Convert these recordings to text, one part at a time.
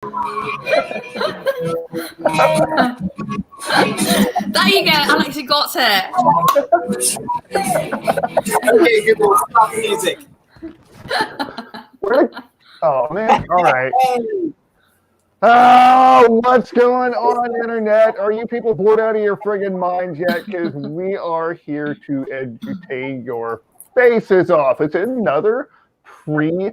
There you go, Alex, you got it. Okay, Google, stop the music. Oh, man. All right. Oh, what's going on, Internet? Are you people bored out of your friggin' minds yet? Because we are here to entertain your faces off. It's another free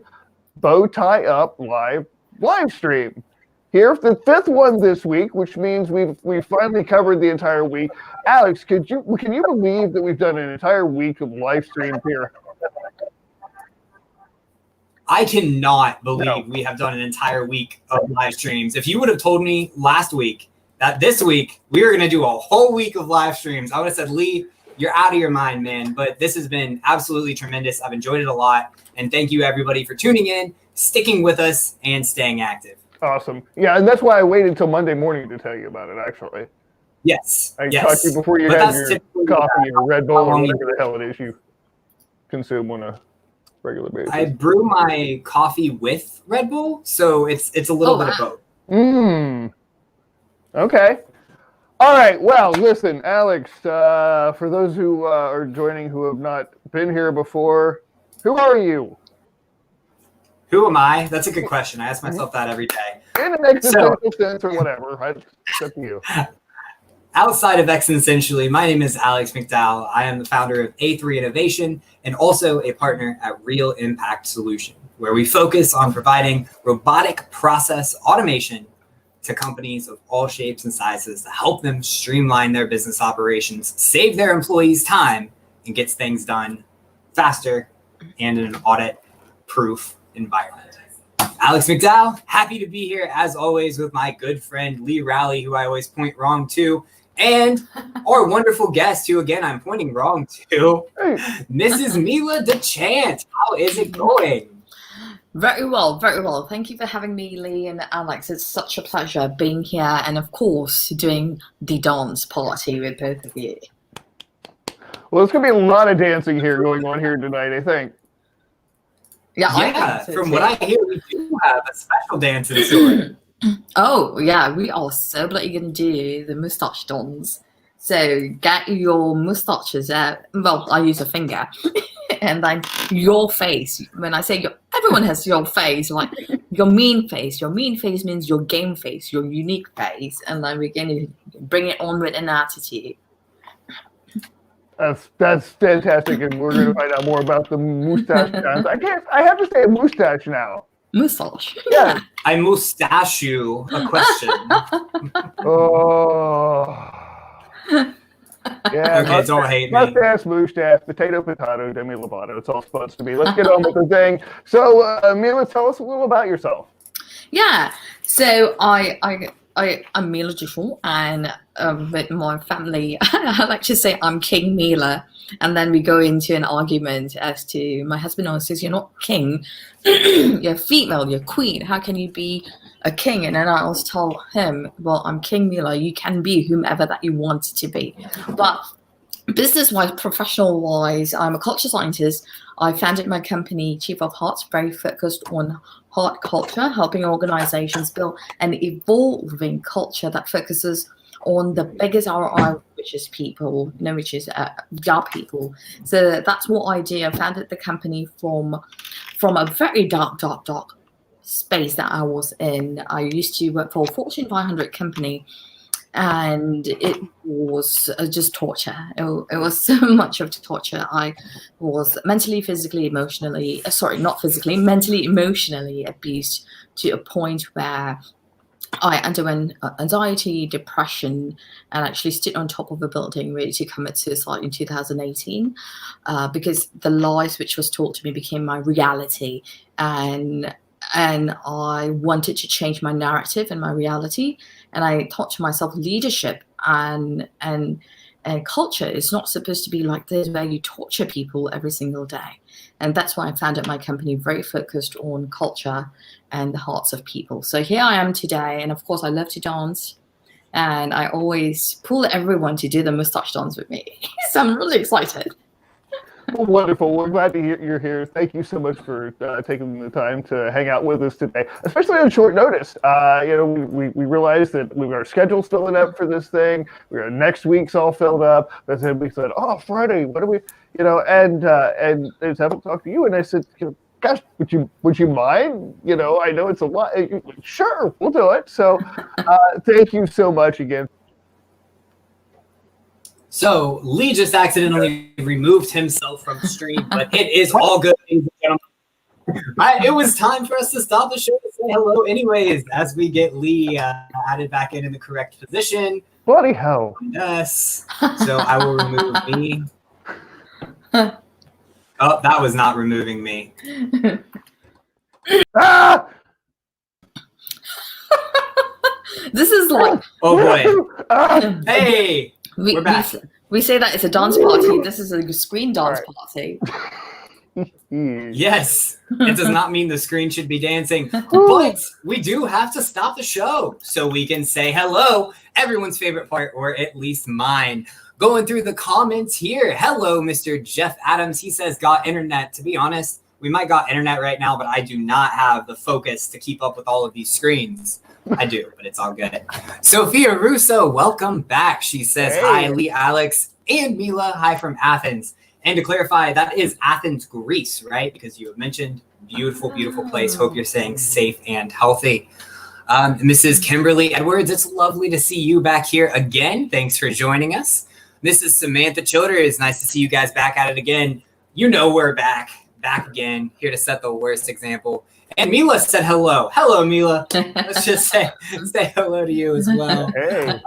Bowtie UP live stream. Here, the fifth one this week, which means we've finally covered the entire week. Alex, can you believe that we've done an entire week of live streams here? I cannot believe we have done an entire week of live streams. If you would have told me last week that this week we were going to do a whole week of live streams, I would have said, Lee, you're out of your mind, man. But this has been absolutely tremendous. I've enjoyed it a lot. And thank you, everybody, for tuning in, sticking with us, and staying active. Awesome. Yeah, and that's why I waited until Monday morning to tell you about it, actually. Yes. I talked to you before you had your coffee or Red Bull or whatever the hell it is you consume on a regular basis. I brew my coffee with Red Bull, so it's a little bit of both. Okay. All right. Well, listen, Alex, for those who are joining who have not been here before, who are you? Who am I? That's a good question. I ask myself that every day. In an existential sense or whatever, right? It's up to you. Outside of Existentially, my name is Alex McDowell. I am the founder of A3 Innovation and also a partner at Real Impact Solution, where we focus on providing robotic process automation to companies of all shapes and sizes to help them streamline their business operations, save their employees time, and gets things done faster and in an audit-proof environment. Alex McDowell, happy to be here as always with my good friend Lee Rowley, who I always point wrong to, and our wonderful guest, who again I'm pointing wrong to, Mrs. Mila DeChant. How is it going? Very well, very well. Thank you for having me, Lee and Alex. It's such a pleasure being here and, of course, doing the dance party with both of you. Well, there's going to be a lot of dancing here going on here tonight, I think. Yeah, from what I hear, we do have a special dance in store. Oh, yeah, we are so bloody going to do the moustache dance. So get your moustaches out. Well, I use a finger. And then your face. When I say everyone has your face, like your mean face. Your mean face means your game face, your unique face. And then we're going to bring it on with an attitude. That's fantastic, and we're going to find out more about the moustache dance. I have to say moustache now. Moustache. Yeah. I moustache you a question. Oh. Yeah. Okay, don't hate me. Mustache, moustache, potato, Demi Lovato. It's all supposed to be. Let's get on with the thing. So, Mila, tell us a little about yourself. Yeah. So I'm Mila DeChant, and with my family, I like to say I'm King Mila, and then we go into an argument as to my husband always says, "You're not king, you're female, you're queen. How can you be a king?" And then I always tell him, "Well, I'm King Mila. You can be whomever that you want to be." But business-wise, professional-wise, I'm a culture scientist. I founded my company, Chief of Hearts, very focused on heart culture, helping organizations build an evolving culture that focuses on the biggest ROI, which is people, which is young people. So that's what I do. I founded the company from a very dark space that I was in. I used to work for a Fortune 500 company, and it was just torture. It was so much of torture. I was mentally, emotionally abused to a point where I underwent anxiety, depression, and actually stood on top of a building ready to commit suicide in 2018 because the lies which was taught to me became my reality. And I wanted to change my narrative and my reality. And I thought to myself, leadership and culture is not supposed to be like this, where you torture people every single day. And that's why I founded my company, very focused on culture and the hearts of people. So here I am today. And of course, I love to dance. And I always pull everyone to do the moustache dance with me. So I'm really excited. Wonderful. We're glad to hear you're here. Thank you so much for taking the time to hang out with us today, especially on short notice. We realized that our schedule's filling up for this thing. Next week's all filled up. But then we said, oh, Friday, what do we, and they just haven't talked to you. And I said, gosh, would you mind? I know it's a lot. Sure, we'll do it. So thank you so much again. So Lee just accidentally removed himself from the stream, but it is all good, ladies and gentlemen. It was time for us to stop the show to say hello anyways, as we get Lee added back in the correct position. Bloody hell. Yes. So I will remove me. Oh, that was not removing me. Ah! This is like... Oh, boy. Hey! We're back. We say that it's a dance party. This is a screen dance party. Yes. It does not mean the screen should be dancing, but we do have to stop the show so we can say hello, everyone's favorite part, or at least mine. Going through the comments here. Hello, Mr. Jeff Adams. He says, got internet. To be honest, we might got internet right now, but I do not have the focus to keep up with all of these screens. I do, but it's all good. Sophia Russo, welcome back. She says, hey. Hi, Lee, Alex, and Mila. Hi from Athens. And to clarify, that is Athens, Greece, right? Because you have mentioned beautiful, beautiful place. Hope you're staying safe and healthy. Mrs. Kimberly Edwards, it's lovely to see you back here again. Thanks for joining us. Mrs. Samantha Childers, nice to see you guys back at it again. We're back again, here to set the worst example. And Mila said hello. Hello, Mila. Let's just say hello to you as well. Hey.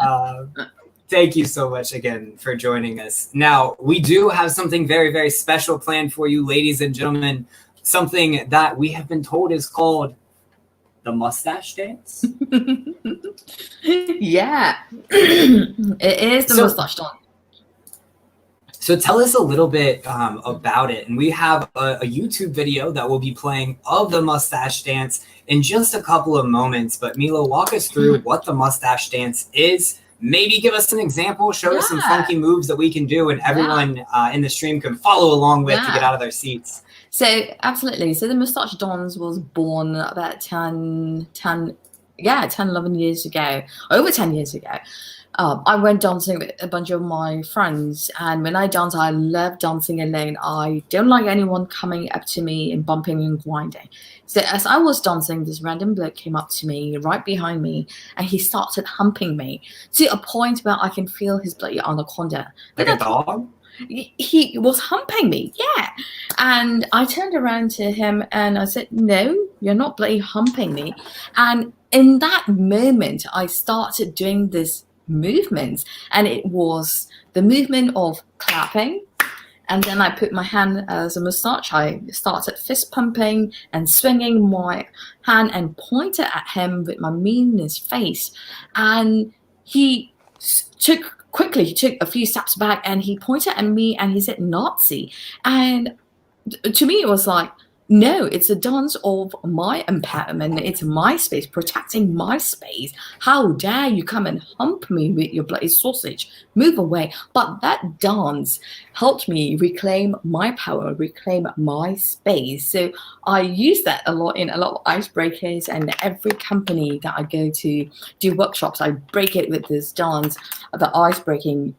Thank you so much again for joining us. Now, we do have something very, very special planned for you, ladies and gentlemen. Something that we have been told is called the mustache dance. Yeah. It is the mustache dance. So tell us a little bit about it. And we have a YouTube video that will be playing of the mustache dance in just a couple of moments. But Mila, walk us through what the mustache dance is. Maybe give us an example, show us some funky moves that we can do and everyone in the stream can follow along with to get out of their seats. So absolutely. So the mustache dance was born about 10, 11 years ago, over 10 years ago. I went dancing with a bunch of my friends, and when I dance, I love dancing alone. I don't like anyone coming up to me and bumping and grinding. So as I was dancing, this random bloke came up to me, right behind me, and he started humping me to a point where I can feel his bloody anaconda. Like a dog? He was humping me, yeah. And I turned around to him and I said, no, you're not bloody humping me. And in that moment, I started doing this movements, and it was the movement of clapping, and then I put my hand as a mustache. I started fist pumping and swinging my hand and pointed at him with my meanest face, and he took a few steps back and he pointed at me and he said Nazi. And to me it was like, no, it's a dance of my empowerment. It's my space, protecting my space. How dare you come and hump me with your bloody sausage? Move away. But that dance helped me reclaim my power, reclaim my space. So I use that a lot in a lot of icebreakers, and every company that I go to do workshops, I break it with this dance, the ice breaking.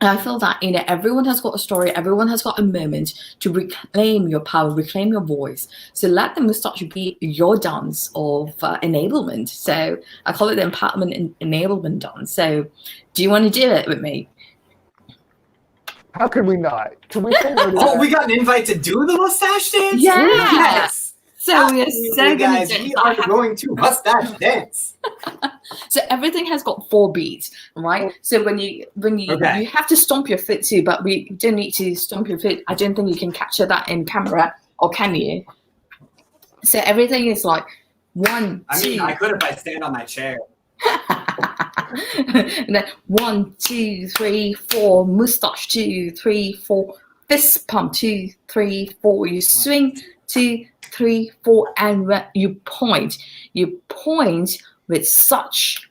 And I feel that, everyone has got a story, everyone has got a moment to reclaim your power, reclaim your voice. So let the mustache be your dance of enablement. So I call it the empowerment enablement dance. So do you want to do it with me? How could we not? Can we say Oh, we got an invite to do the mustache dance? Yeah. Yes. So we are so guys, we are going to mustache dance. So everything has got 4 beats, right? So when you you have to stomp your foot too, but we don't need to stomp your foot. I don't think you can capture that in camera, or can you? So everything is like 1, 2. I could if I stand on my chair. And then 1, 2, 3, 4, mustache 2, 3, 4, fist pump 2, 3, 4. You swing 2, 3, 4, and you point with such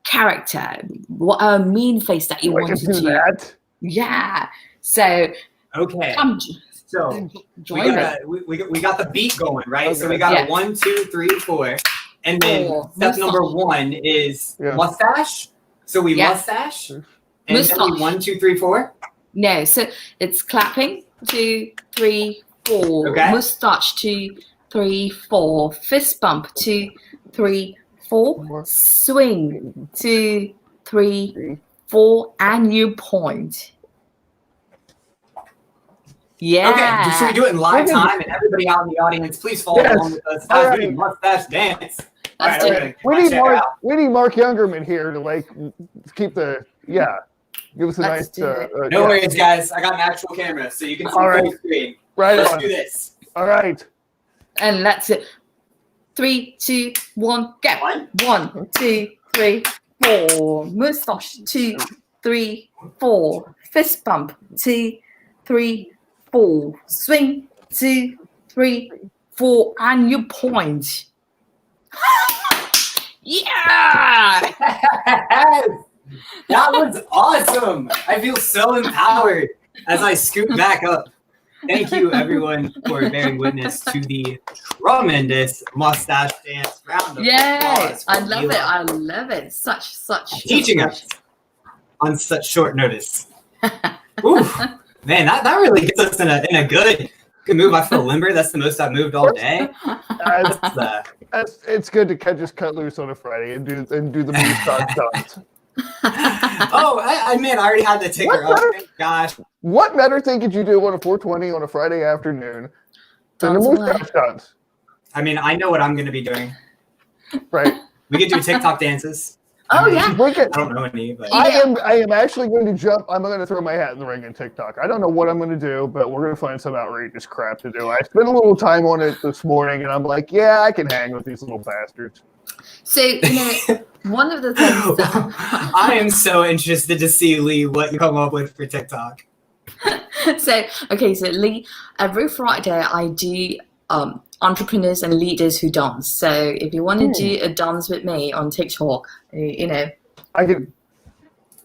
character, what a mean face that you want to do. That. Yeah. So Okay. Come So join me. we got the beat going, right? So Okay. we got Yeah. a 1, 2, 3, 4. And then Four. step number Mustache. 1 is Yeah. mustache. So we Yeah. mustache. And Mustache. then we 1, 2, 3, 4. No, so it's clapping. 2, 3, 4. Okay. Mustache. 2, 3, 4. Fist bump. 2, 3, 4. Swing. 2, 3, 4. And you point. Yeah. Okay, should we do it in live time? And everybody out in the audience, please follow along with us as we mustache dance. All right, do we're it. gonna We need Mark Youngerman here to like keep the give us a Let's nice. do it. No worries, guys. I got an actual camera, so you can see All right. full screen. Right Let's on. do this. All right. And that's it. 3, 2, 1, go. 1, 2, 3, 4. Mustache. 2, 3, 4. Fist bump. 2, 3, 4. Swing. 2, 3, 4. And you point. Yeah. That was awesome. I feel so empowered as I scoot back up. Thank you, everyone, for bearing witness to the tremendous mustache dance round of Yay. applause for I love Mila it. I love it. Such. teaching us on such short notice. Ooh, man, that really gets us in a good move. I feel limber. That's the most I've moved all day. It's good to just cut loose on a Friday and do the mustache dance. Oh, I already had the ticker up. Thank gosh. What better thing could you do on a 420 on a Friday afternoon than a Dance away. mustache dance? I mean, I know what I'm going to be doing. Right. We could do TikTok dances. Oh, yeah. We could, I don't know any, but I am actually going to jump. I'm going to throw my hat in the ring in TikTok. I don't know what I'm going to do, but we're going to find some outrageous crap to do. I spent a little time on it this morning, and I'm like, yeah, I can hang with these little bastards. So, one of the things that I am so interested to see, Lee, what you come up with for TikTok. so Lee, every Friday I do entrepreneurs and leaders who dance. So if you want to do a dance with me on TikTok, I can.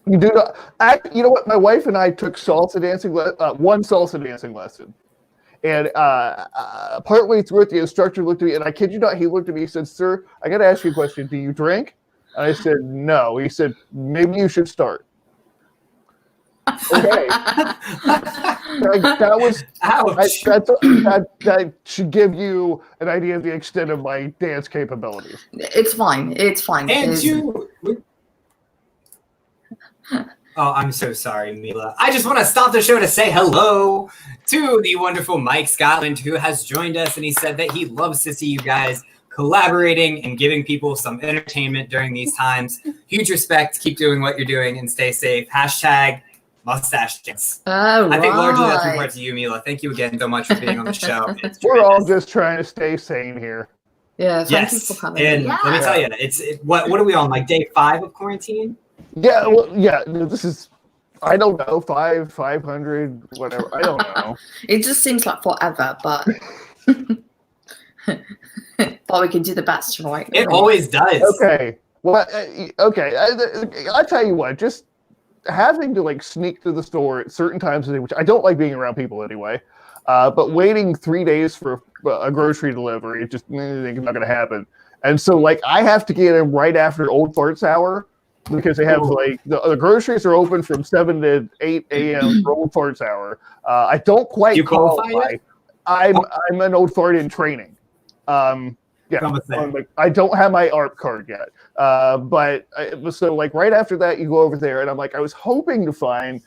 You do not. You know what? My wife and I took salsa dancing. One salsa dancing lesson, and partway through it, the instructor looked at me, and I kid you not, he looked at me. He said, "Sir, I got to ask you a question. Do you drink?" And I said, "No." He said, "Maybe you should start." Okay. That was. Ouch. That should give you an idea of the extent of my dance capabilities. it's fine. And oh, I'm so sorry, Mila. I just want to stop the show to say hello to the wonderful Mike Scotland, who has joined us, and he said that he loves to see you guys collaborating and giving people some entertainment during these times. Huge respect. Keep doing what you're doing and stay safe. #mustache dance. Oh, I think largely that's right. important to you, Mila. Thank you again so much for being on the show. It's We're all tremendous. just trying to stay sane here. Yeah, thank you Yes, for coming. and Yeah. let me tell you, what are we on, like day 5 of quarantine? Yeah, well, yeah. This is, I don't know, 500, whatever. I don't know. It just seems like forever, but but we can do the best, right? It always does. Okay. Well, okay. I'll tell you what. Just having to like sneak to the store at certain times of the day, which I don't like being around people anyway. But waiting 3 days for a grocery delivery, it's just it's not going to happen. And so, like, I have to get in right after Old Farts Hour because they have like the groceries are open from 7 to 8 a.m. for Old Farts Hour. I don't quite You qualify qualify. I'm an old fart in training. I don't have my ARP card yet. So like right after that, you go over there, and I'm like, I was hoping to find,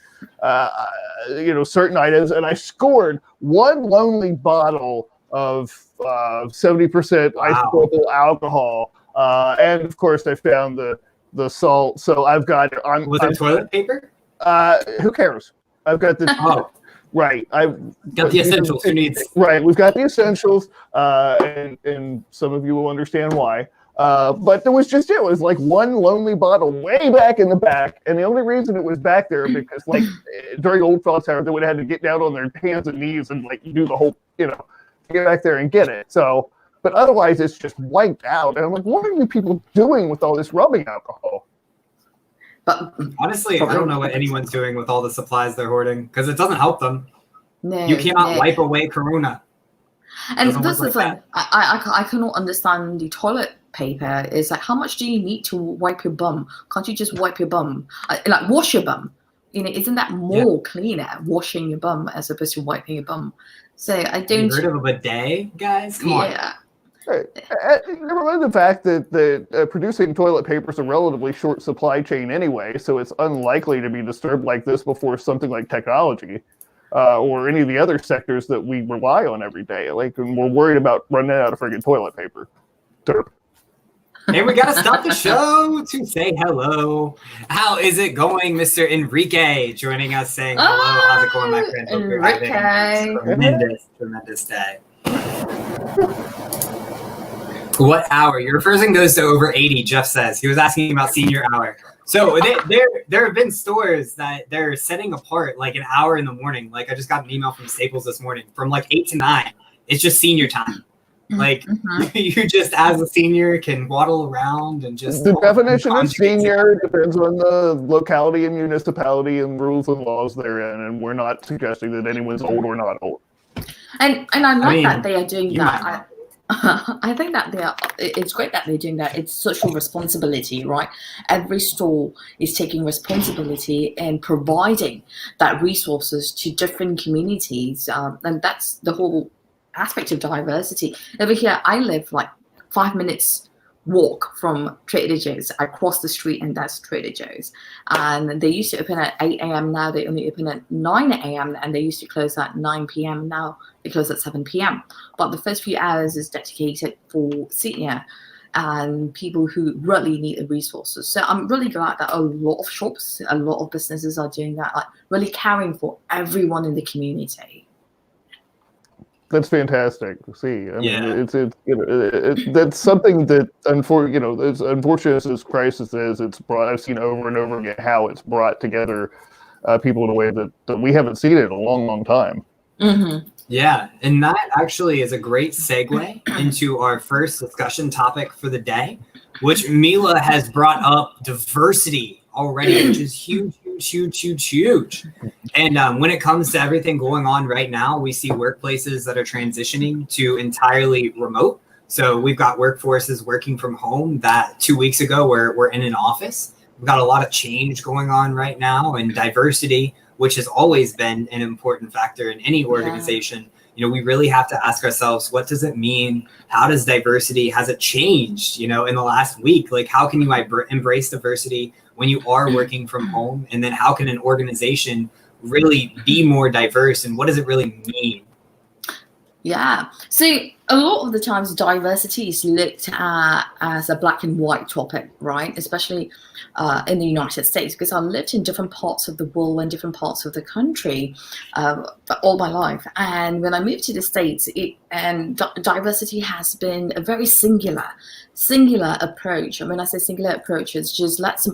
certain items, and I scored one lonely bottle of 70% isopropyl alcohol, and of course I found the salt. So I've got. Was it toilet paper? Who cares? I've got the. Oh. Right, I've got the essentials. Who needs? Right, we've got the essentials, and some of you will understand why. But it was like one lonely bottle way back in the back, and the only reason it was back there because like during Old Farts Hour, they would have had to get down on their hands and knees and like do the whole, get back there and get it. So, but otherwise, it's just wiped out, and I'm like, what are you people doing with all this rubbing alcohol? But honestly, I don't know what anyone's doing with all the supplies they're hoarding because it doesn't help them. No, You cannot no. wipe away corona. And Doesn't this work is like like I cannot understand the toilet paper. It's like, how much do you need to wipe your bum? Can't you just wipe your bum? Like wash your bum. Isn't that more cleaner, washing your bum as opposed to wiping your bum? So I Have you don't. heard of a bidet, guys? Come on. Yeah. Never mind the fact that producing toilet paper is a relatively short supply chain anyway, so it's unlikely to be disturbed like this before something like technology or any of the other sectors that we rely on every day. Like, and we're worried about running out of friggin' toilet paper. Derp. And we gotta stop the show to say hello. How is it going, Mr. Enrique? Joining us saying hello. How's it going, my friend? Hope you're having a tremendous day. What hour? Your person goes to over 80, Jeff says. He was asking about senior hour. So there have been stores that they're setting apart like an hour in the morning. Like I just got an email from Staples this morning from like 8 to 9. It's just senior time. Like you just as a senior can waddle around and just. The definition of senior depends on the locality and municipality and rules and laws therein, and we're not suggesting that anyone's old or not old. And I like that they are doing that. I think that it's great that they're doing that. It's social responsibility, right? Every store is taking responsibility and providing that resources to different communities, and that's the whole aspect of diversity. Over here, I live like 5 minutes walk from Trader Joe's. I cross the street and that's Trader Joe's. And they used to open at 8 a.m. Now they only open at 9 a.m. and they used to close at 9 p.m. Now they close at 7 p.m. But the first few hours is dedicated for senior and people who really need the resources. So I'm really glad that a lot of shops, a lot of businesses are doing that, like really caring for everyone in the community. That's fantastic to see. I mean, that's something that, as unfortunate as this crisis is, I've seen over and over again how it's brought together people in a way that we haven't seen it in a long, long time. Mm-hmm. Yeah, and that actually is a great segue into our first discussion topic for the day, which Mila has brought up diversity already, which is huge. And when it comes to everything going on right now, we see workplaces that are transitioning to entirely remote. So we've got workforces working from home that 2 weeks ago were in an office. We've got a lot of change going on right now, and diversity, which has always been an important factor in any organization. You know, we really have to ask ourselves, what does it mean? How does diversity, has it changed, in the last week? Like, how can you embrace diversity when you are working from home? And then how can an organization really be more diverse? And what does it really mean? Yeah. So a lot of the times diversity is looked at as a black and white topic, right? Especially in the United States, because I lived in different parts of the world and different parts of the country all my life. And when I moved to the States, diversity has been a very singular approach. And when I say singular approach, it's just let's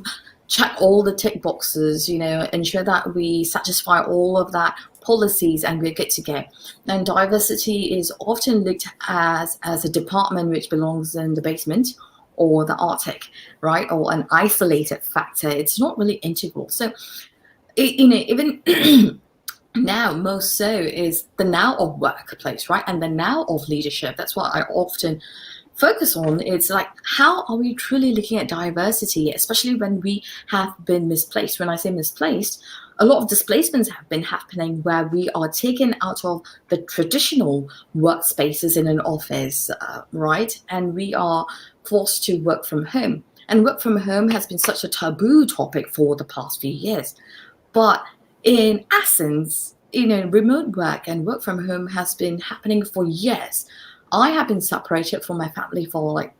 check all the tick boxes, ensure that we satisfy all of that policies and we're good to go. And diversity is often looked as a department which belongs in the basement or the Arctic, right? Or an isolated factor. It's not really integral. So, even now, most so is the now of workplace, right? And the now of leadership. That's what I often focus on. It's like, how are we truly looking at diversity, especially when we have been misplaced? When I say misplaced, a lot of displacements have been happening where we are taken out of the traditional workspaces in an office, right? And we are forced to work from home. And work from home has been such a taboo topic for the past few years. But in essence, remote work and work from home has been happening for years. I have been separated from my family for like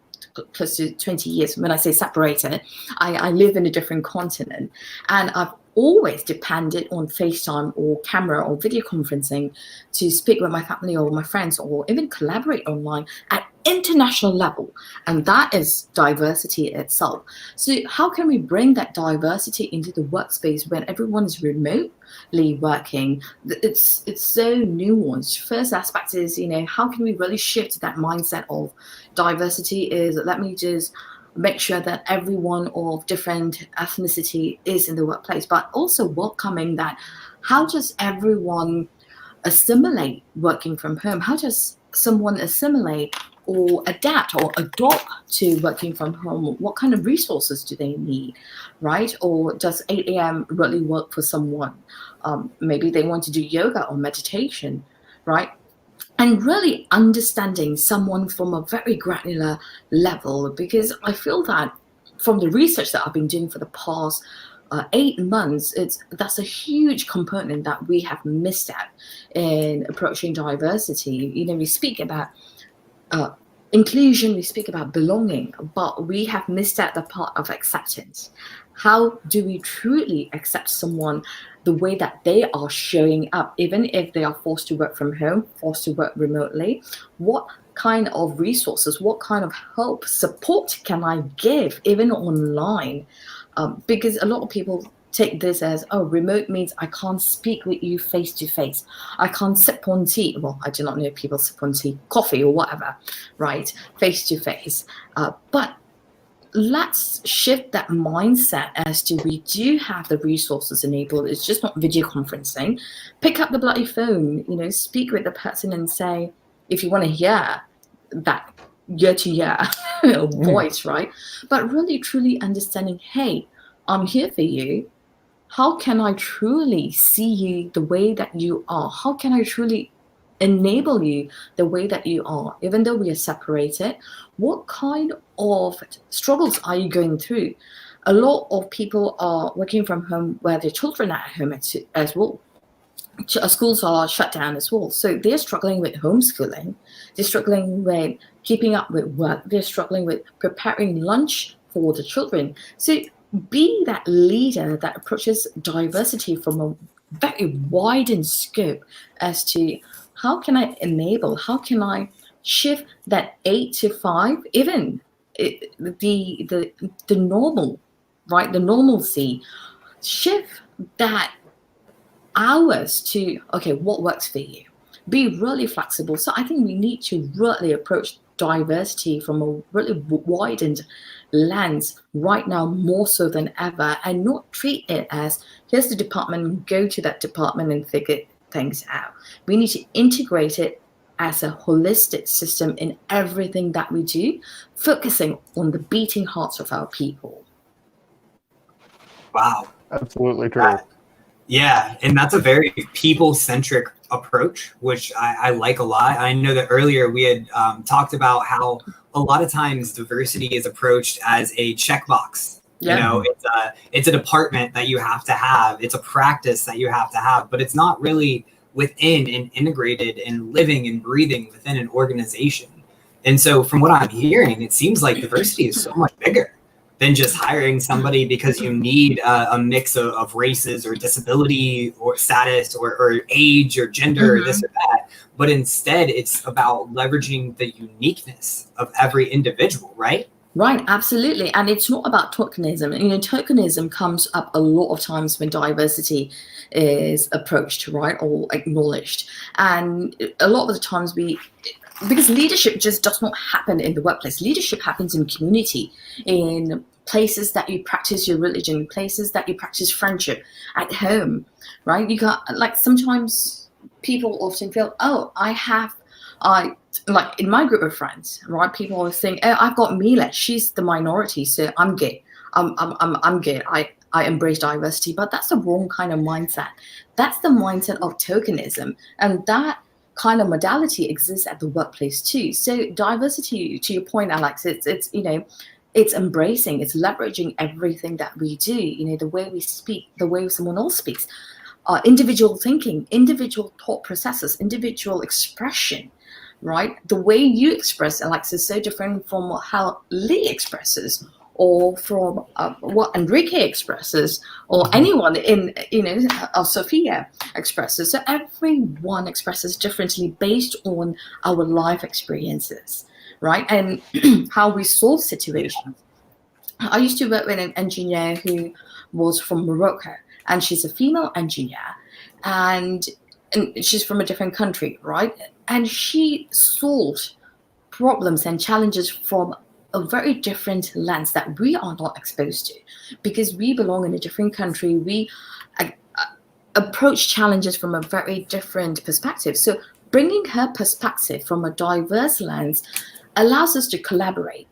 close to 20 years. When I say separated, I live in a different continent, and I've always depended on FaceTime or camera or video conferencing to speak with my family or my friends or even collaborate online at international level. And that is diversity itself. So how can we bring that diversity into the workspace when everyone is remotely working? It's so nuanced. First aspect is, how can we really shift that mindset of diversity is, let me just make sure that everyone of different ethnicity is in the workplace, but also welcoming that how does everyone assimilate working from home? How does someone assimilate or adapt or adopt to working from home? What kind of resources do they need, right? Or does 8 a.m. really work for someone? Maybe they want to do yoga or meditation, right? And really understanding someone from a very granular level, because I feel that from the research that I've been doing for the past 8 months, that's a huge component that we have missed out in approaching diversity. We speak about inclusion, we speak about belonging, but we have missed out the part of acceptance. How do we truly accept someone the way that they are showing up, even if they are forced to work from home, forced to work remotely? What kind of resources, what kind of help, support can I give, even online? Because a lot of people take this as, oh, remote means I can't speak with you face to face. I can't sip on tea. Well, I do not know if people sip on tea, coffee or whatever, right? Face to face. But let's shift that mindset as to we do have the resources enabled. It's just not video conferencing. Pick up the bloody phone, speak with the person and say, if you want to hear that year-to-year voice, right? But really, truly understanding, hey, I'm here for you. How can I truly see you the way that you are? How can I truly enable you the way that you are, even though we are separated? What kind of struggles are you going through? A lot of people are working from home where their children are at home as well. Schools are shut down as well. So they're struggling with homeschooling. They're struggling with keeping up with work. They're struggling with preparing lunch for the children. So be that leader that approaches diversity from a very widened scope as to how can I enable, how can I shift that 8 to 5, even the normal, right? The normalcy, shift that hours to, okay, what works for you? Be really flexible. So I think we need to really approach diversity from a really widened lens right now, more so than ever, and not treat it as, here's the department, go to that department and figure things out. We need to integrate it as a holistic system in everything that we do, focusing on the beating hearts of our people. Wow. Absolutely true. Yeah, and that's a very people-centric approach, which I like a lot. I know that earlier we had talked about how a lot of times diversity is approached as a checkbox. Yeah. It's a department that you have to have. It's a practice that you have to have, but it's not really within and integrated and living and breathing within an organization. And so from what I'm hearing, it seems like diversity is so much bigger than just hiring somebody because you need a mix of races or disability or status or age or gender or this or that. But instead, it's about leveraging the uniqueness of every individual, right? Right, absolutely. And it's not about tokenism. Tokenism comes up a lot of times when diversity is approached, right, or acknowledged. And a lot of the times because leadership just does not happen in the workplace. Leadership happens in community, in places that you practice your religion, places that you practice friendship, at home, right? You got, like, sometimes people often feel, oh, like in my group of friends, right? People always think, oh, I've got Mila, she's the minority, so I'm good. I'm good. I embrace diversity, but that's the wrong kind of mindset. That's the mindset of tokenism, and that kind of modality exists at the workplace too. So diversity, to your point, Alex, it's embracing, it's leveraging everything that we do. The way we speak, the way someone else speaks, individual thinking, individual thought processes, individual expression. Right, the way you express, Alex, is so different from how Lee expresses, or from what Enrique expresses, or anyone in Sophia expresses. So everyone expresses differently based on our life experiences, right, and how we solve situations. I used to work with an engineer who was from Morocco, and she's a female engineer, and she's from a different country, right? And she solved problems and challenges from a very different lens that we are not exposed to, because we belong in a different country. approach challenges from a very different perspective. So bringing her perspective from a diverse lens allows us to collaborate,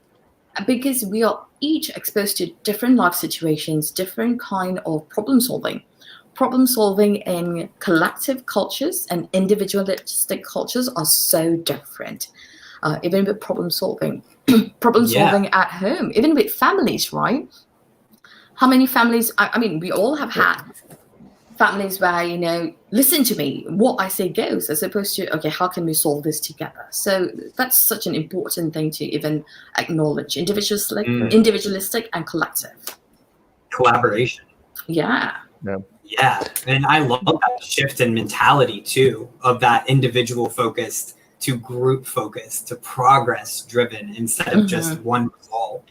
because we are each exposed to different life situations, different kind of problem solving. Problem solving in collective cultures and individualistic cultures are so different. Even with problem solving at home, even with families, right? How many families, I mean, we all have had families where, you know, listen to me, what I say goes, as opposed to, okay, how can we solve this together? So that's such an important thing to even acknowledge, individualistic and collective. Collaboration. Yeah. Yeah, and I love that shift in mentality too, of that individual focused to group focused to progress driven instead of just one result.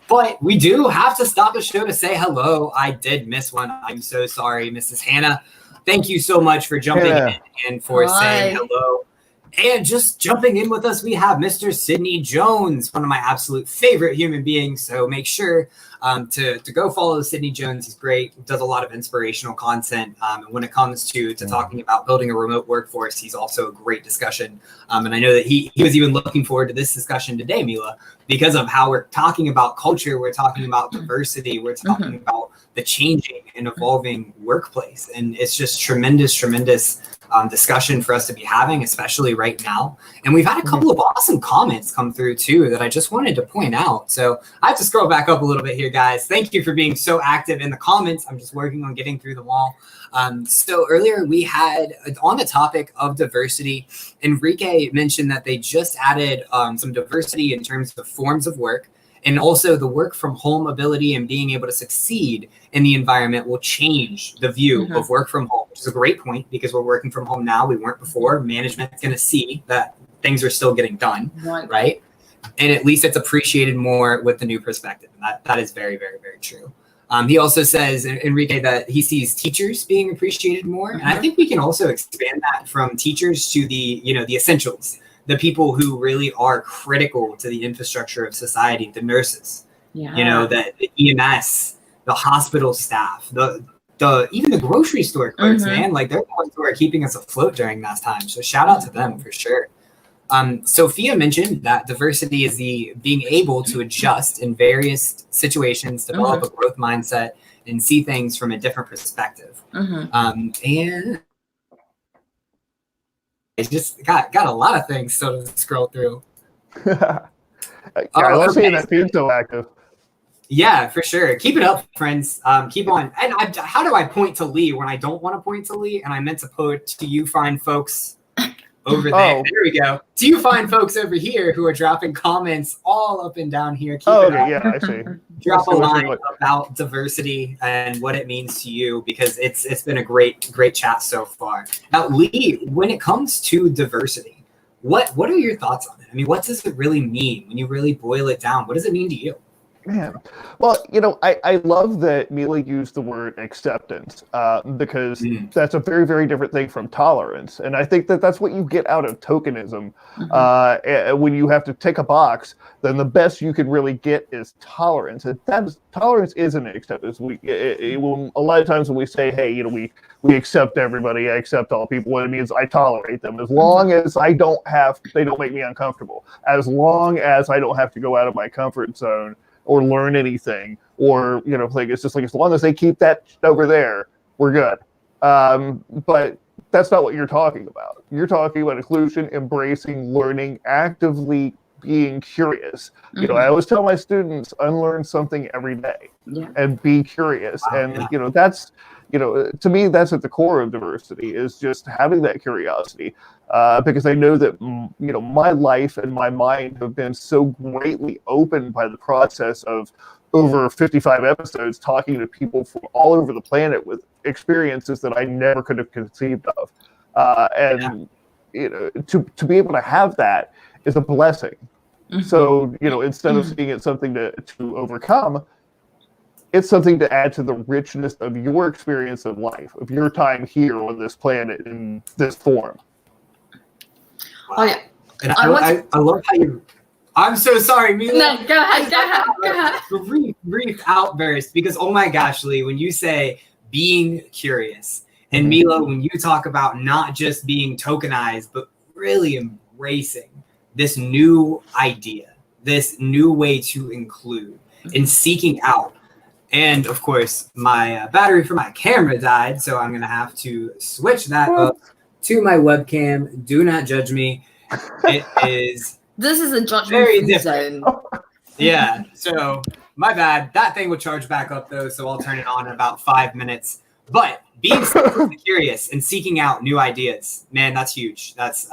But we do have to stop the show to say hello. I did miss one. I'm so sorry, Mrs. Hannah. Thank you so much for jumping in and for saying hello. And just jumping in with us, we have Mr. Sidney Jones, one of my absolute favorite human beings. So make sure to go follow Sidney Jones. He's great, does a lot of inspirational content. And when it comes to talking about building a remote workforce, he's also a great discussion. And I know that he was even looking forward to this discussion today, Mila, because of how we're talking about culture, we're talking about diversity, we're talking about the changing and evolving workplace. And it's just tremendous discussion for us to be having, especially right now. And we've had a couple of awesome comments come through too that I just wanted to point out. So I have to scroll back up a little bit here, guys. Thank you for being so active in the comments. I'm just working on getting through them all. So earlier we had on the topic of diversity, Enrique mentioned that they just added some diversity in terms of forms of work. And also the work from home ability and being able to succeed in the environment will change the view of work from home, which is a great point because we're working from home now. We weren't before. Management's going to see that things are still getting done, right? And at least it's appreciated more with the new perspective. And that is very, very, very true. He also says, Enrique, that he sees teachers being appreciated more. And I think we can also expand that from teachers to the essentials. The people who really are critical to the infrastructure of society, the nurses, the EMS, the hospital staff, even the grocery store clerks, man, like they're the ones who are keeping us afloat during that time. So shout out to them for sure. Sophia mentioned that diversity is the being able to adjust in various situations, develop a growth mindset, and see things from a different perspective. And it's just got a lot of things still to scroll through. I love seeing that feed so active. Yeah, for sure. Keep it up, friends. Keep on. And how do I point to Lee when I don't want to point to Lee? And I meant to point to you fine folks over there. There we go. To you fine folks over here who are dropping comments all up and down here. Keep it up. Yeah, I see. Drop a line about diversity and what it means to you, because it's been a great chat so far. Now, Lee, when it comes to diversity, what are your thoughts on it? I mean, what does it really mean when you really boil it down? What does it mean to you? Man, well, I love that Mila used the word acceptance because that's a very, very different thing from tolerance. And I think that that's what you get out of tokenism. When you have to tick a box, then the best you can really get is tolerance. And tolerance isn't acceptance. A lot of times when we say, hey, we accept everybody, I accept all people, what it means I tolerate them as long as they don't make me uncomfortable, as long as I don't have to go out of my comfort zone or learn anything, or it's just like as long as they keep that over there, we're good. But that's not what you're talking about. You're talking about inclusion, embracing, learning, actively being curious. I always tell my students, unlearn something every day and be curious. And that's to me, that's at the core of diversity, is just having that curiosity. Because I know that, my life and my mind have been so greatly opened by the process of over 55 episodes talking to people from all over the planet with experiences that I never could have conceived of. To be able to have that is a blessing. So, instead of seeing it something to overcome, it's something to add to the richness of your experience of life, of your time here on this planet in this form. Wow. And I love how you. I'm so sorry, Mila. No, go ahead. Brief outburst, because oh my gosh, Lee, when you say being curious. And Mila, when you talk about not just being tokenized, but really embracing this new idea, this new way to include and seeking out. And of course, my battery for my camera died, so I'm going to have to switch that up to my webcam. Do not judge me. It is This is a judgment very free different. zone. Yeah, so my bad. That thing will charge back up though, so I'll turn it on in about 5 minutes. But being curious and seeking out new ideas, man, that's huge. That's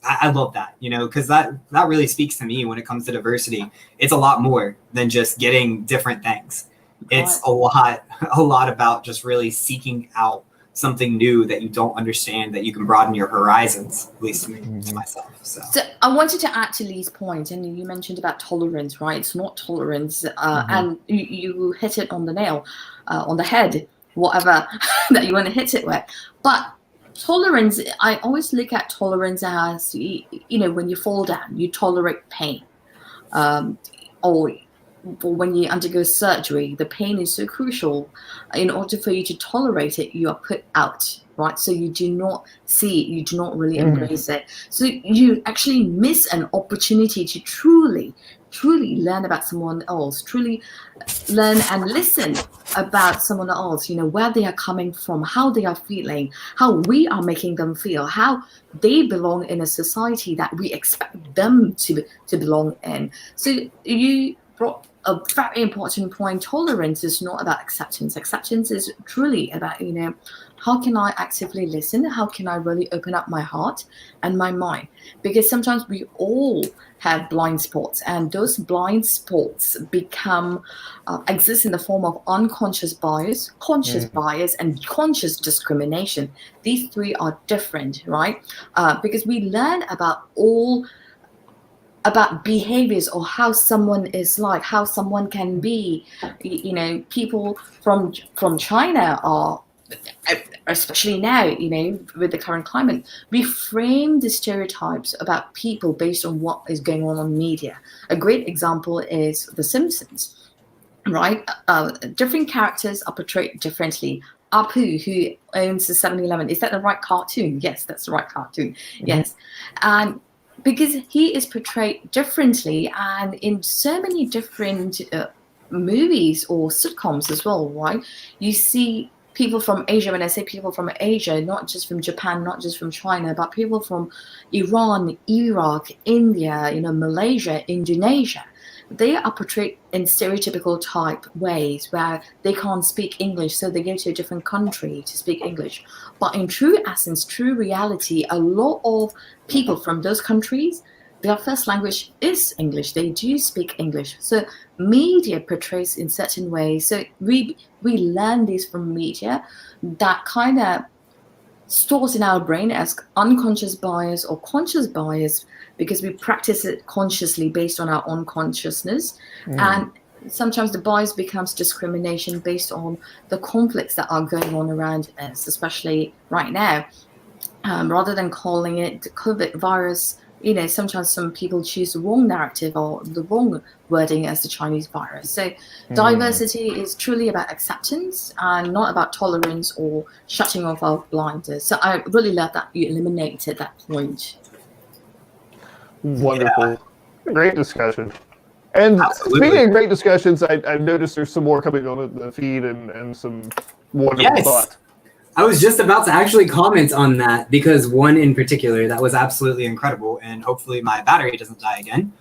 I love that, you know, because that really speaks to me when it comes to diversity. It's a lot more than just getting different things. It's a lot about just really seeking out something new that you don't understand, that you can broaden your horizons, at least to myself. So I wanted to add to Lee's point, and you mentioned about tolerance, right? It's not tolerance, and you hit it on the nail, on the head, whatever that you want to hit it with. But tolerance, I always look at tolerance as, you know, when you fall down, you tolerate pain, or when you undergo surgery, the pain is so crucial. In order for you to tolerate it, you are put out, right? So you do not see it, you do not really embrace it. So you actually miss an opportunity to truly learn about someone else, truly learn and listen about someone else, you know, where they are coming from, how they are feeling, how we are making them feel, how they belong in a society that we expect them to belong in. So you brought a very important point. Tolerance is not about acceptance. Acceptance is truly about, you know, how can I actively listen? How can I really open up my heart and my mind? Because sometimes we all have blind spots, and those blind spots become exist in the form of unconscious bias, conscious bias, and conscious discrimination. These three are different, right? Because we learn about behaviors, or how someone is like, how someone can be. You know, people from China are, especially now, you know, with the current climate, we frame the stereotypes about people based on what is going on media. A great example is The Simpsons, right? Different characters are portrayed differently. Apu, who owns the 7-Eleven, is that the right cartoon? Yes, that's the right cartoon. Yes. And because he is portrayed differently, and in so many different movies or sitcoms as well, right? You see people from Asia. When I say people from Asia, not just from Japan, not just from China, but people from Iran, Iraq, India, you know, Malaysia, Indonesia. They are portrayed in stereotypical type ways where they can't speak English, so they go to a different country to speak English. But in true essence, true reality, a lot of people from those countries, their first language is English. They do speak English. So media portrays in certain ways. So we learn this from media that kind of stores in our brain as unconscious bias or conscious bias, because we practice it consciously based on our own consciousness. And sometimes the bias becomes discrimination based on the conflicts that are going on around us, especially right now. Rather than calling it the COVID virus, you know, sometimes some people choose the wrong narrative or the wrong wording as the Chinese virus. So diversity is truly about acceptance and not about tolerance or shutting off our blinders. So I really love that you eliminated that point. Wonderful. Great discussion. And Absolutely. speaking of great discussions, I've noticed there's some more coming on the feed and some wonderful thoughts. I was just about to actually comment on that, because one in particular that was absolutely incredible, and hopefully my battery doesn't die again,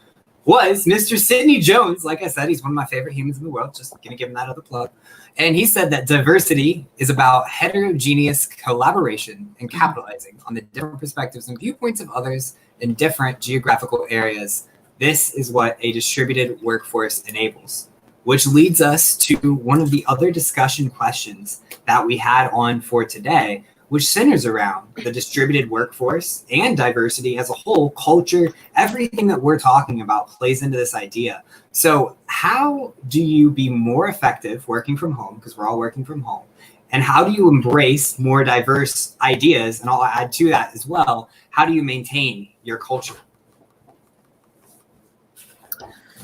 was Mr. Sidney Jones. Like I said, he's one of my favorite humans in the world. Just going to give him that other plug. And he said that diversity is about heterogeneous collaboration and capitalizing on the different perspectives and viewpoints of others in different geographical areas. This is what a distributed workforce enables. Which leads us to one of the other discussion questions that we had on for today, which centers around the distributed workforce and diversity as a whole, culture, everything that we're talking about plays into this idea. So how do you be more effective working from home, because we're all working from home, and how do you embrace more diverse ideas? And I'll add to that as well, how do you maintain your culture?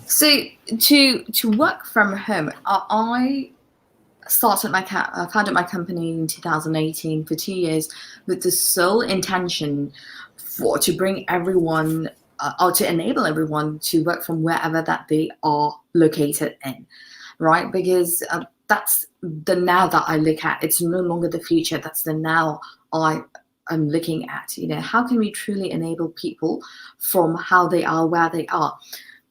So to work from home, I founded my company in 2018 for 2 years with the sole intention to bring everyone or to enable everyone to work from wherever that they are located in, right? Because that's the now that I look at. It's no longer the future. That's the now I'm looking at. How can we truly enable people from how they are, where they are?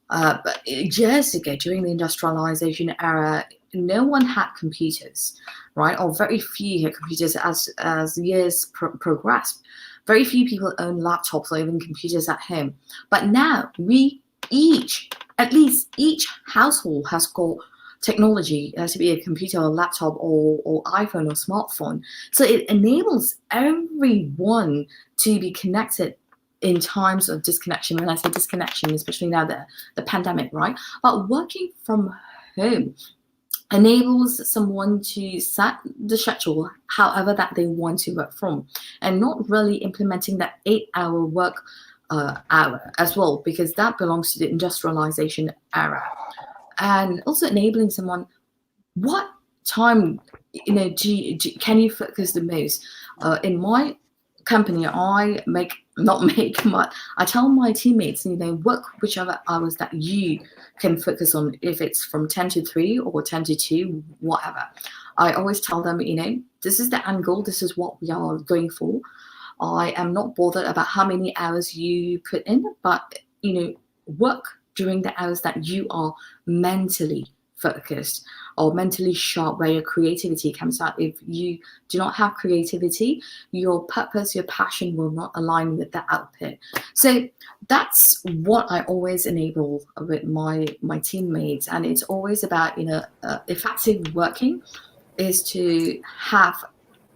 But years ago, during the industrialization era, no one had computers, right? Or very few had computers. As years progressed, very few people own laptops or even computers at home. But now at least each household has got technology, to be a computer or laptop or iPhone or smartphone. So it enables everyone to be connected in times of disconnection. When I say disconnection, especially now the pandemic, right? But working from home enables someone to set the schedule however that they want to work from, and not really implementing that 8-hour work hour as well, because that belongs to the industrialization era. And also enabling someone, what time can you focus the most? In my company, I tell my teammates, work whichever hours that you can focus on, if it's from 10 to 3 or 10 to 2, whatever. I always tell them, this is the end goal, this is what we are going for. I am not bothered about how many hours you put in, but work during the hours that you are mentally focused or mentally sharp, where your creativity comes out. If you do not have creativity, your purpose, your passion will not align with the output. So that's what I always enable with my teammates. And it's always about, effective working is to have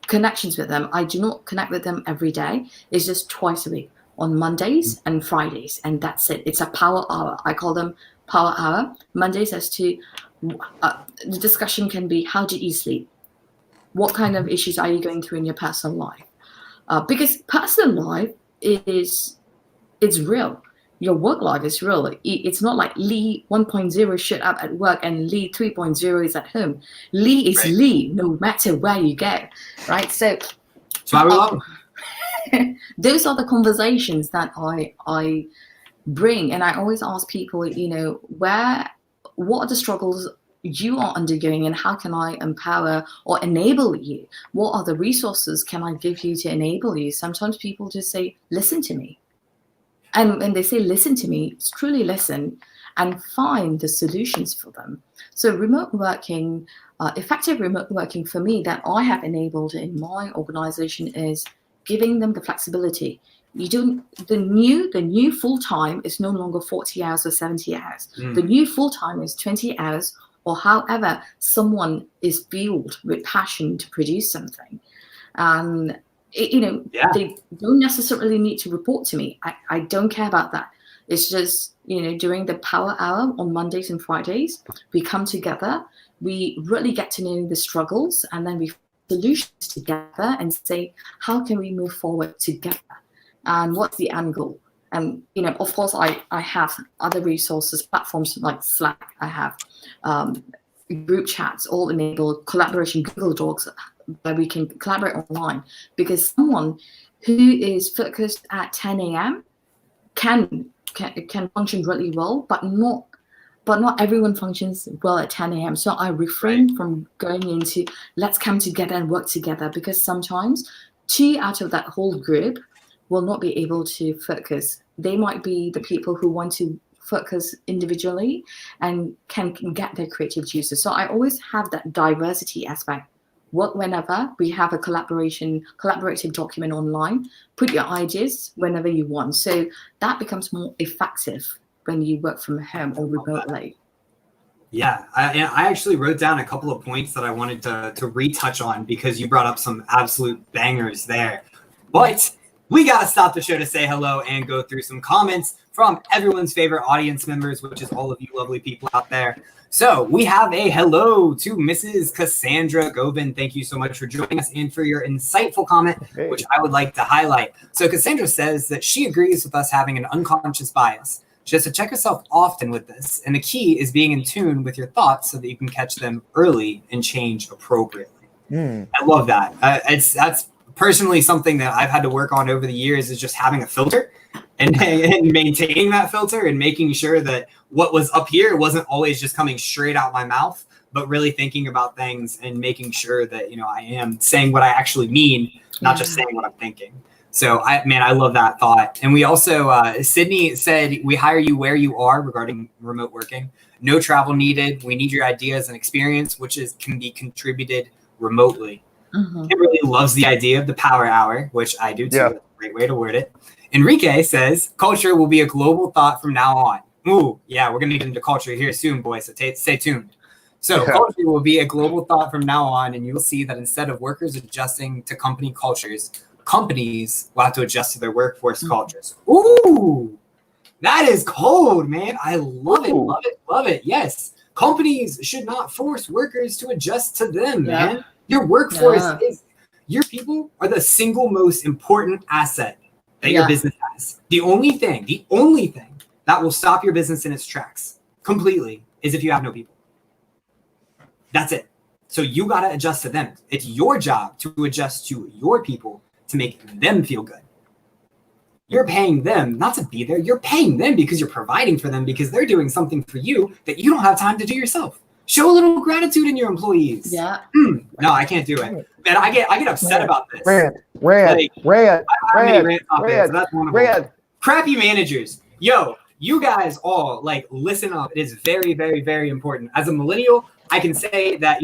connections with them. I do not connect with them every day. It's just twice a week, on Mondays and Fridays, and that's it. It's a power hour. I call them power hour. Mondays as to the discussion can be, how do you sleep? What kind of issues are you going through in your personal life? Because personal life it's real. Your work life is real. It's not like Lee 1.0 showed up at work and Lee 3.0 is at home. Lee is right. Lee, no matter where you go, right? So that's why we love him. Those are the conversations that I bring, and I always ask people, what are the struggles you are undergoing, and how can I empower or enable you? What are the resources can I give you to enable you? Sometimes people just say, listen to me. And when they say listen to me, it's truly listen and find the solutions for them. So remote working, effective remote working for me that I have enabled in my organization is giving them the flexibility. The new full-time is no longer 40 hours or 70 hours. The new full-time is 20 hours, or however someone is fueled with passion to produce something. They don't necessarily need to report to me. I don't care about that. It's just, during the power hour on Mondays and Fridays, we come together, we really get to know the struggles, and then we solutions together and say, how can we move forward together? And what's the end goal? And, of course, I have other resources, platforms like Slack. I have group chats, all enabled collaboration, Google Docs, where we can collaborate online. Because someone who is focused at 10 a.m. can function really well, but not everyone functions well at 10 a.m. So I refrain from going into let's come together and work together, because sometimes 2 out of that whole group will not be able to focus. They might be the people who want to focus individually and can get their creative juices. So I always have that diversity aspect. Work whenever. We have a collaborative document online. Put your ideas whenever you want. So that becomes more effective when you work from home or remotely. Yeah, I actually wrote down a couple of points that I wanted to retouch on, because you brought up some absolute bangers there. But we got to stop the show to say hello and go through some comments from everyone's favorite audience members, which is all of you lovely people out there. So we have a hello to Mrs. Cassandra Govan. Thank you so much for joining us and for your insightful comment, which I would like to highlight. So Cassandra says that she agrees with us having an unconscious bias. just to check yourself often with this. And the key is being in tune with your thoughts so that you can catch them early and change appropriately. I love that. That's personally something that I've had to work on over the years, is just having a filter and maintaining that filter and making sure that what was up here wasn't always just coming straight out my mouth, but really thinking about things and making sure that, I am saying what I actually mean, not just saying what I'm thinking. So I love that thought. And we also, Sydney said, we hire you where you are regarding remote working. No travel needed. We need your ideas and experience, which can be contributed remotely. Kimberly loves the idea of the power hour, which I do too. Yeah. That's a great way to word it. Enrique says, culture will be a global thought from now on. Ooh, yeah, we're going to get into culture here soon, boys. So stay tuned. So culture will be a global thought from now on, and you'll see that instead of workers adjusting to company cultures, companies will have to adjust to their workforce cultures. Ooh, that is cold, man. I love it, love it, love it. Yes, companies should not force workers to adjust to them, man. Your workforce your people are the single most important asset that your business has. The only thing that will stop your business in its tracks completely is if you have no people. That's it. So you got to adjust to them. It's your job to adjust to your people to make them feel good. You're paying them not to be there. You're paying them because you're providing for them, because they're doing something for you that you don't have time to do yourself. Show a little gratitude in your employees. Yeah. No, I can't do it. Man, I get upset about this. Rant. Crappy managers. Yo, you guys all listen up. It is very, very, very important. As a millennial, I can say that,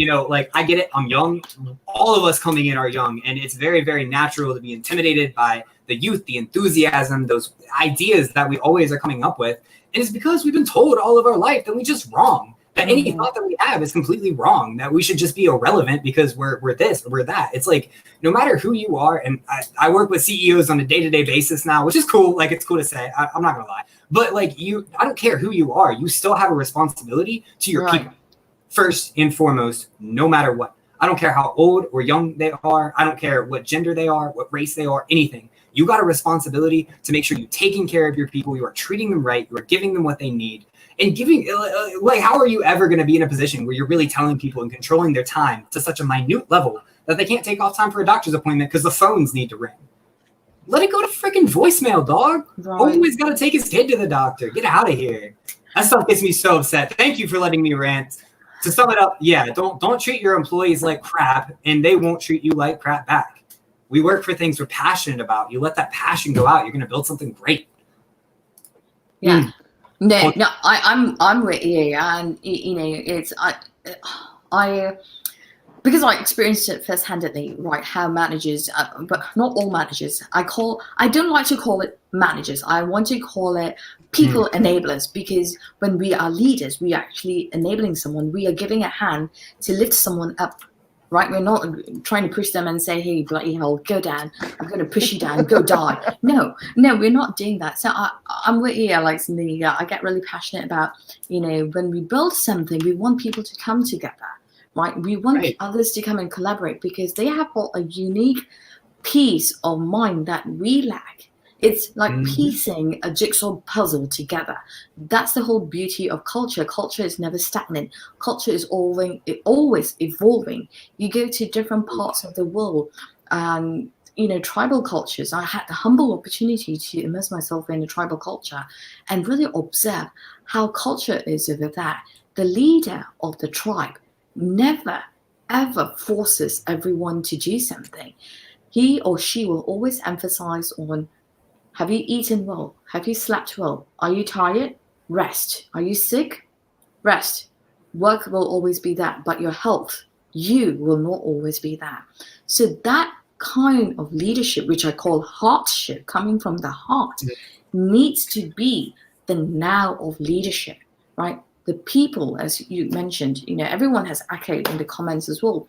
I get it. I'm young. All of us coming in are young, and it's very, very natural to be intimidated by the youth, the enthusiasm, those ideas that we always are coming up with. And it's because we've been told all of our life that we're just wrong. That any thought that we have is completely wrong, that we should just be irrelevant because we're this or we're that. It's no matter who you are, and I work with CEOs on a day-to-day basis now, which is cool. It's cool to say, I'm not gonna lie. But I don't care who you are, you still have a responsibility to your people. First and foremost, no matter what. I don't care how old or young they are. I don't care what gender they are, what race they are, anything. You got a responsibility to make sure you're taking care of your people. You are treating them right. You are giving them what they need. And giving, how are you ever going to be in a position where you're really telling people and controlling their time to such a minute level that they can't take off time for a doctor's appointment because the phones need to ring? Let it go to freaking voicemail, dog. Always got to take his kid to the doctor. Get out of here. That stuff gets me so upset. Thank you for letting me rant. To sum it up, don't treat your employees like crap, and they won't treat you like crap back. We work for things we're passionate about. You let that passion go out, you're going to build something great. Yeah. No, I'm with you, and it's I because I experienced it first-handedly, right? How managers, but not all managers. I don't like to call it managers. I want to call it people enablers, because when we are leaders, we are actually enabling someone. We are giving a hand to lift someone up. Right, we're not trying to push them and say, "Hey, bloody hell, go down! I'm going to push you down, go die." No, we're not doing that. So I'm with you, Alex. And I get really passionate about, when we build something, we want people to come together, right? We want others to come and collaborate, because they have got a unique piece of mind that we lack. It's like piecing a jigsaw puzzle together. That's the whole beauty of culture. Culture is never stagnant. Culture is always evolving. You go to different parts of the world, tribal cultures. I had the humble opportunity to immerse myself in the tribal culture and really observe how culture is over there. The leader of the tribe never, ever forces everyone to do something. He or she will always emphasize on, have you eaten well? Have you slept well? Are you tired? Rest. Are you sick? Rest. Work will always be that, but your health, you will not always be that. So that kind of leadership, which I call heartship, coming from the heart, needs to be the now of leadership, right? The people, as you mentioned, everyone has echoed in the comments as well.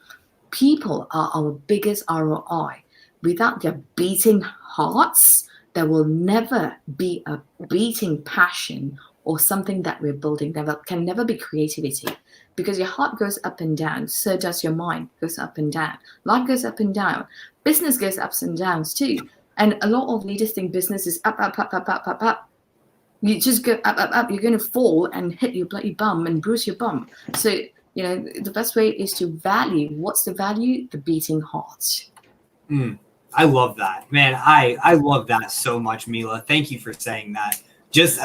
People are our biggest ROI. Without their beating hearts, there will never be a beating passion or something that we're building. There can never be creativity, because your heart goes up and down. So does your mind, goes up and down. Life goes up and down. Business goes ups and downs too. And a lot of leaders think business is up, up, up, up, up, up, up. You just go up, you're going to fall and hit your bloody bum and bruise your bum. So, you know, the best way is to value. What's the value? The beating heart. I love that, man. I love that so much, Mila. Thank you for saying that. Just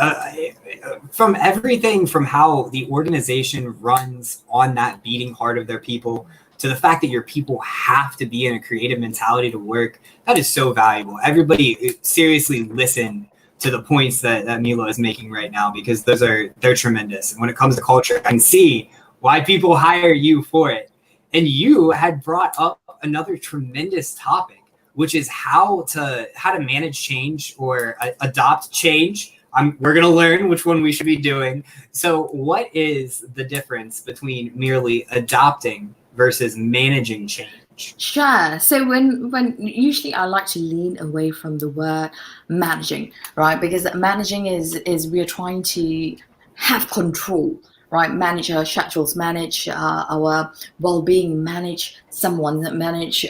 from everything from how the organization runs on that beating heart of their people to the fact that your people have to be in a creative mentality to work, that is so valuable. Everybody seriously listen to the points that Mila is making right now, because they're tremendous. And when it comes to culture, I can see why people hire you for it. And you had brought up another tremendous topic, which is how to manage change or adopt change. We're going to learn which one we should be doing. So what is the difference between merely adopting versus managing change? Sure. So when usually I like to lean away from the word managing, right? Because managing is we're trying to have control, right? Manage our schedules, manage our well-being, manage someone, manage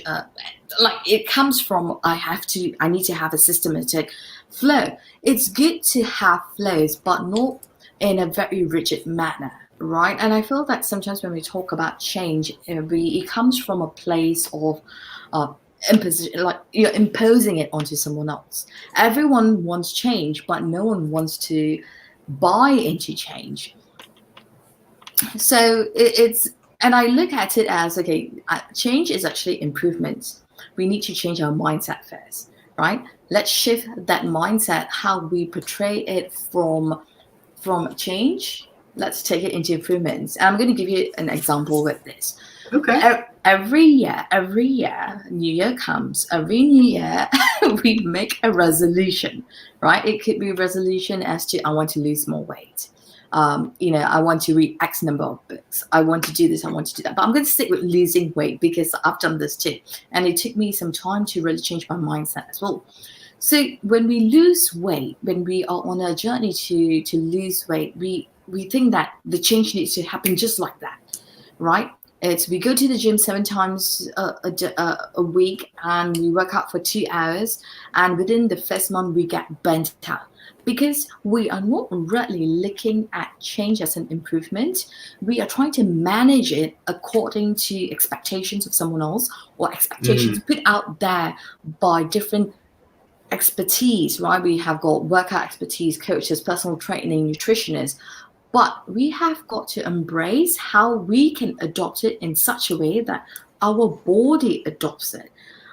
like it comes from I need to have a systematic flow. It's good to have flows, but not in a very rigid manner, right? And I feel that sometimes when we talk about change, it comes from a place of like you're imposing it onto someone else. Everyone wants change, but no one wants to buy into change. So and I look at it as, okay, change is actually improvement. We need to change our mindset first, right? Let's shift that mindset, how we portray it from change. Let's take it into improvements. And I'm going to give you an example with this. Okay. Every year, New Year comes. Every New Year, we make a resolution, right? It could be a resolution as to, I want to lose more weight. I want to read X number of books. I want to do this. I want to do that. But I'm going to stick with losing weight because I've done this too. And it took me some time to really change my mindset as well. So when we lose weight, when we are on a journey to lose weight, we think that the change needs to happen just like that, right? We go to the gym 7 times a week and we work out for 2 hours. And within the first month, we get burnt out. Because we are not really looking at change as an improvement. We are trying to manage it according to expectations of someone else or expectations put out there by different expertise, right? We have got workout expertise, coaches, personal training, nutritionists. But we have got to embrace how we can adopt it in such a way that our body adopts it.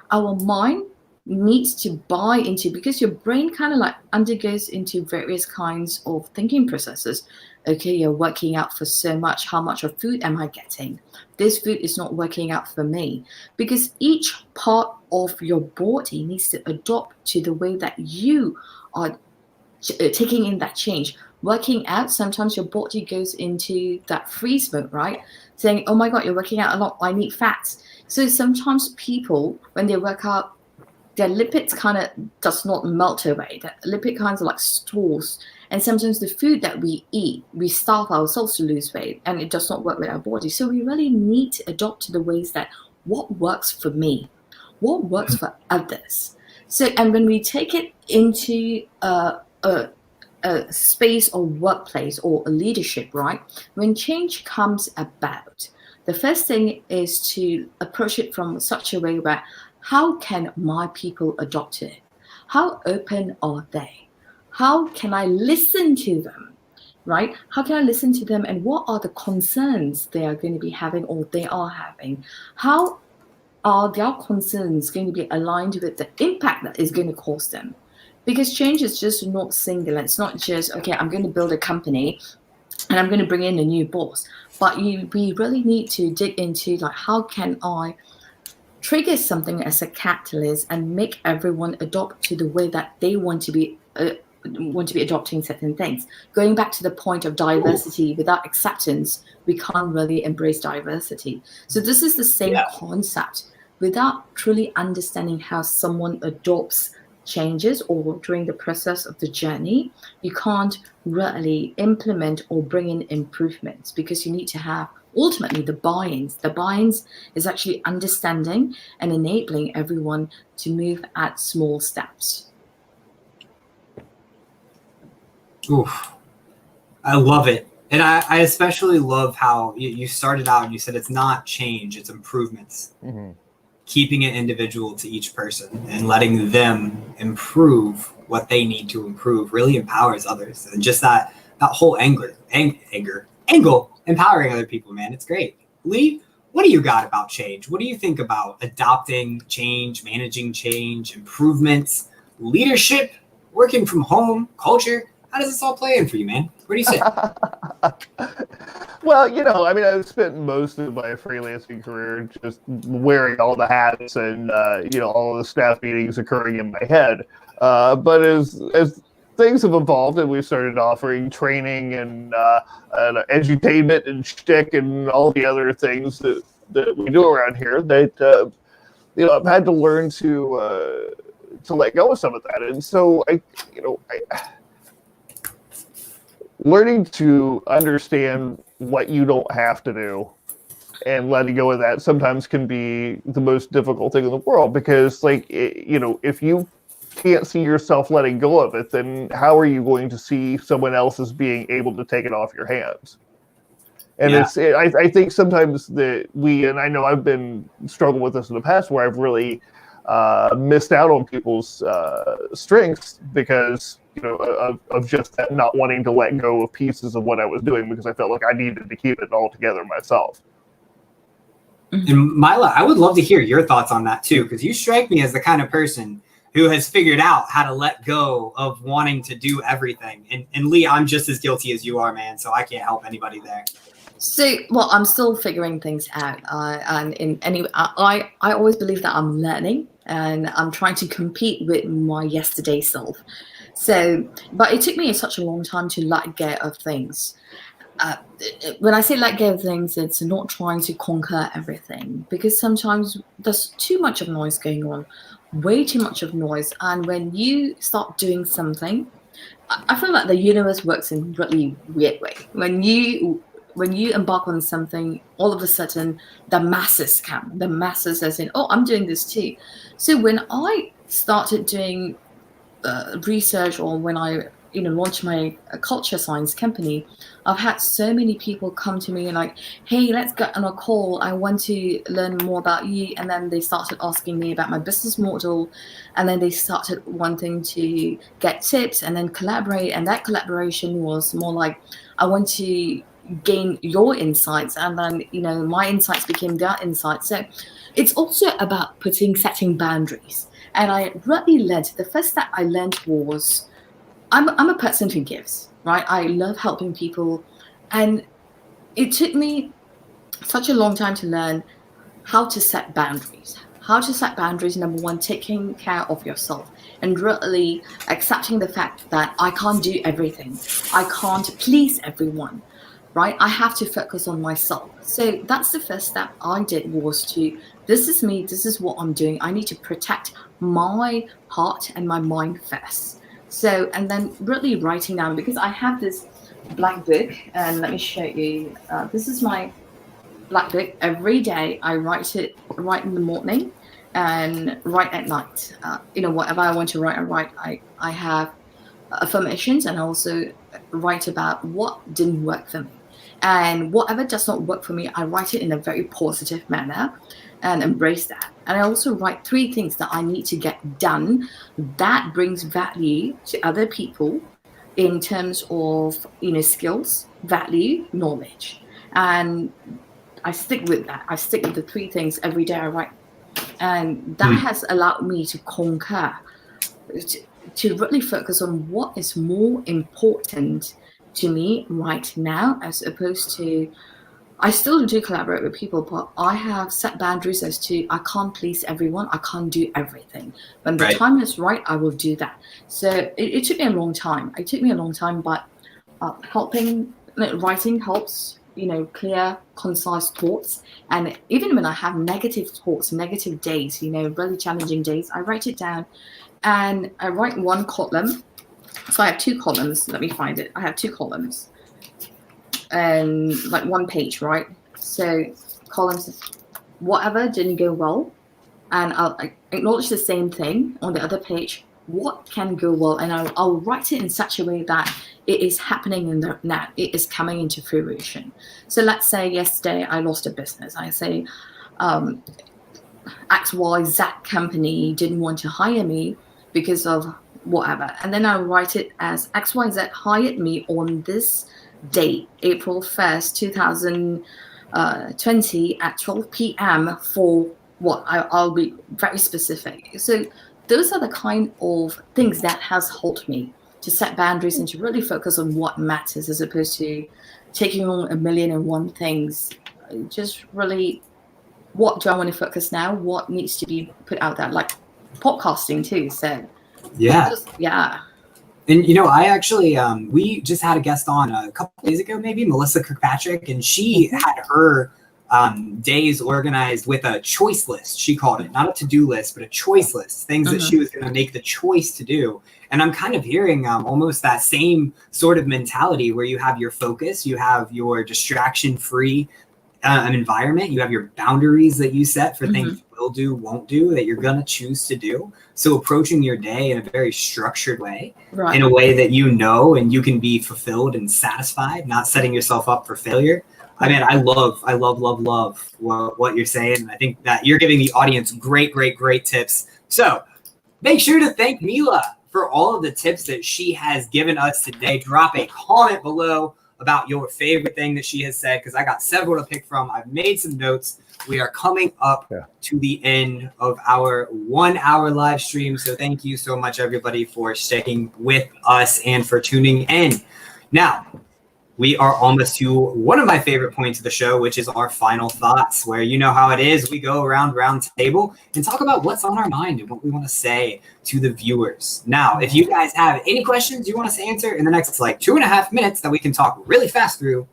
Our mind needs to buy into, because your brain kind of like undergoes into various kinds of thinking processes. Okay, you're working out for so much. How much of food am I getting? This food is not working out for me, because each part of your body needs to adopt to the way that you are taking in that change. Working out, sometimes your body goes into that freeze mode, right? Saying, oh my God, you're working out a lot. I need fats. So sometimes people, when they work out, their lipids kind of does not melt away. The lipid kinds are like stores. And sometimes the food that we eat, we starve ourselves to lose weight, and it does not work with our body. So we really need to adopt to the ways that what works for me, what works for others. So, and when we take it into a space or workplace or a leadership, right? When change comes about, the first thing is to approach it from such a way where, how can my people adopt it? How open are they? How can I listen to them, right? How can I listen to them, and what are the concerns they are going to be having or they are having? How are their concerns going to be aligned with the impact that is going to cause them? Because change is just not singular. It's not just, okay, I'm going to build a company and I'm going to bring in a new boss. But we really need to dig into, like, how can I trigger something as a catalyst and make everyone adopt to the way that they want to be adopting certain things. Going back to the point of diversity, without acceptance, we can't really embrace diversity. So this is the same concept. Without truly understanding how someone adopts changes or during the process of the journey, you can't really implement or bring in improvements, because you need to have ultimately the buy-ins. The buy-ins is actually understanding and enabling everyone to move at small steps. Oof, I love it. And I especially love how you started out and you said it's not change, it's improvements. Mm-hmm. Keeping it individual to each person and letting them improve what they need to improve really empowers others. And just that whole angle, empowering other people, man. It's great. Lee, what do you got about change? What do you think about adopting change, managing change, improvements, leadership, working from home, culture? How does this all play in for you, man? Where do you sit? Well, I mean, I've spent most of my freelancing career just wearing all the hats and, all the staff meetings occurring in my head. But as things have evolved and we've started offering training and edutainment and shtick and all the other things that we do around here, that, I've had to learn to let go of some of that. And so I learning to understand what you don't have to do and letting go of that sometimes can be the most difficult thing in the world, because if you can't see yourself letting go of it, then how are you going to see someone else as being able to take it off your hands? And I think sometimes that and I know I've been struggling with this in the past, where I've really missed out on people's strengths because of just that not wanting to let go of pieces of what I was doing, because I felt like I needed to keep it all together myself. And Mila, I would love to hear your thoughts on that too, because you strike me as the kind of person who has figured out how to let go of wanting to do everything. And Lee, I'm just as guilty as you are, man. So I can't help anybody there. So, well, I'm still figuring things out. I always believe that I'm learning and I'm trying to compete with my yesterday self. So, but it took me such a long time to let go of things. When I say let go of things, it's not trying to conquer everything, because sometimes there's too much of noise going on, way too much of noise. And when you start doing something, I feel like the universe works in a really weird way. When you embark on something, all of a sudden the masses come. The masses are saying, "Oh, I'm doing this too." So when I started doing research, or when I launched my culture science company, I've had so many people come to me and like, "Hey, let's get on a call. I want to learn more about you." And then they started asking me about my business model, and then they started wanting to get tips and then collaborate. And that collaboration was more like, I want to gain your insights, and then my insights became their insights. So it's also about setting boundaries. And I really learned, the first step I learned was, I'm a person who gives, right? I love helping people, and it took me such a long time to learn how to set boundaries. How to set boundaries, number one, taking care of yourself and really accepting the fact that I can't do everything. I can't please everyone. Right? I have to focus on myself. So that's the first step I did, was this is me, this is what I'm doing. I need to protect my heart and my mind first. So, and then really writing down, because I have this black book, and let me show you. This is my black book. Every day I write in the morning and write at night. Whatever I want to write, I write. I have affirmations, and I also write about what didn't work for me. And whatever does not work for me, I write it in a very positive manner and embrace that. And I also write 3 things that I need to get done that brings value to other people in terms of, skills, value, knowledge. And I stick with that. I stick with the 3 things every day I write. And that has allowed me to conquer, to really focus on what is more important to me right now, as opposed to, I still do collaborate with people, but I have set boundaries as to, I can't please everyone. I can't do everything. When the time is right, I will do that. So it took me a long time. But writing helps, clear, concise thoughts. And even when I have negative thoughts, negative days, really challenging days, I write it down and I write 1 column. So I have 2 columns. Let me find it. I have 2 columns and like 1 page, right? So columns, whatever didn't go well, and I'll acknowledge the same thing on the other page. what can go well, and I'll write it in such a way that it is happening in the now, it is coming into fruition. So let's say yesterday I lost a business. I say XYZ company didn't want to hire me because of whatever, and then I'll write it as XYZ hired me on this date, April 1st, 2020 at 12 p.m. for what? I'll be very specific. So those are the kind of things that has helped me to set boundaries and to really focus on what matters, as opposed to taking on 1,000,001 things. Just really, what do I want to focus now? What needs to be put out there? Like podcasting too. So Yeah. yeah. And I actually we just had a guest on a couple days ago, maybe Melissa Kirkpatrick, and she had her days organized with a choice list. She called it, not a to-do list, but a choice list, things that she was going to make the choice to do. And I'm kind of hearing almost that same sort of mentality where you have your focus, you have your distraction-free environment, you have your boundaries that you set for things you will do, won't do, that you're going to choose to do. So approaching your day in a very structured way, in a way that and you can be fulfilled and satisfied, not setting yourself up for failure. I mean, I love what you're saying. And I think that you're giving the audience great tips. So make sure to thank Mila for all of the tips that she has given us today. Drop a comment below about your favorite thing that she has said, because I got several to pick from. I've made some notes. We are coming up to the end of our 1 hour live stream. So thank you so much, everybody, for sticking with us and for tuning in. Now, we are almost to one of my favorite points of the show, which is our final thoughts, where you know how it is. We go around round table and talk about what's on our mind and what we want to say to the viewers. Now, if you guys have any questions you want us to answer in the next 2.5 minutes that we can talk really fast through,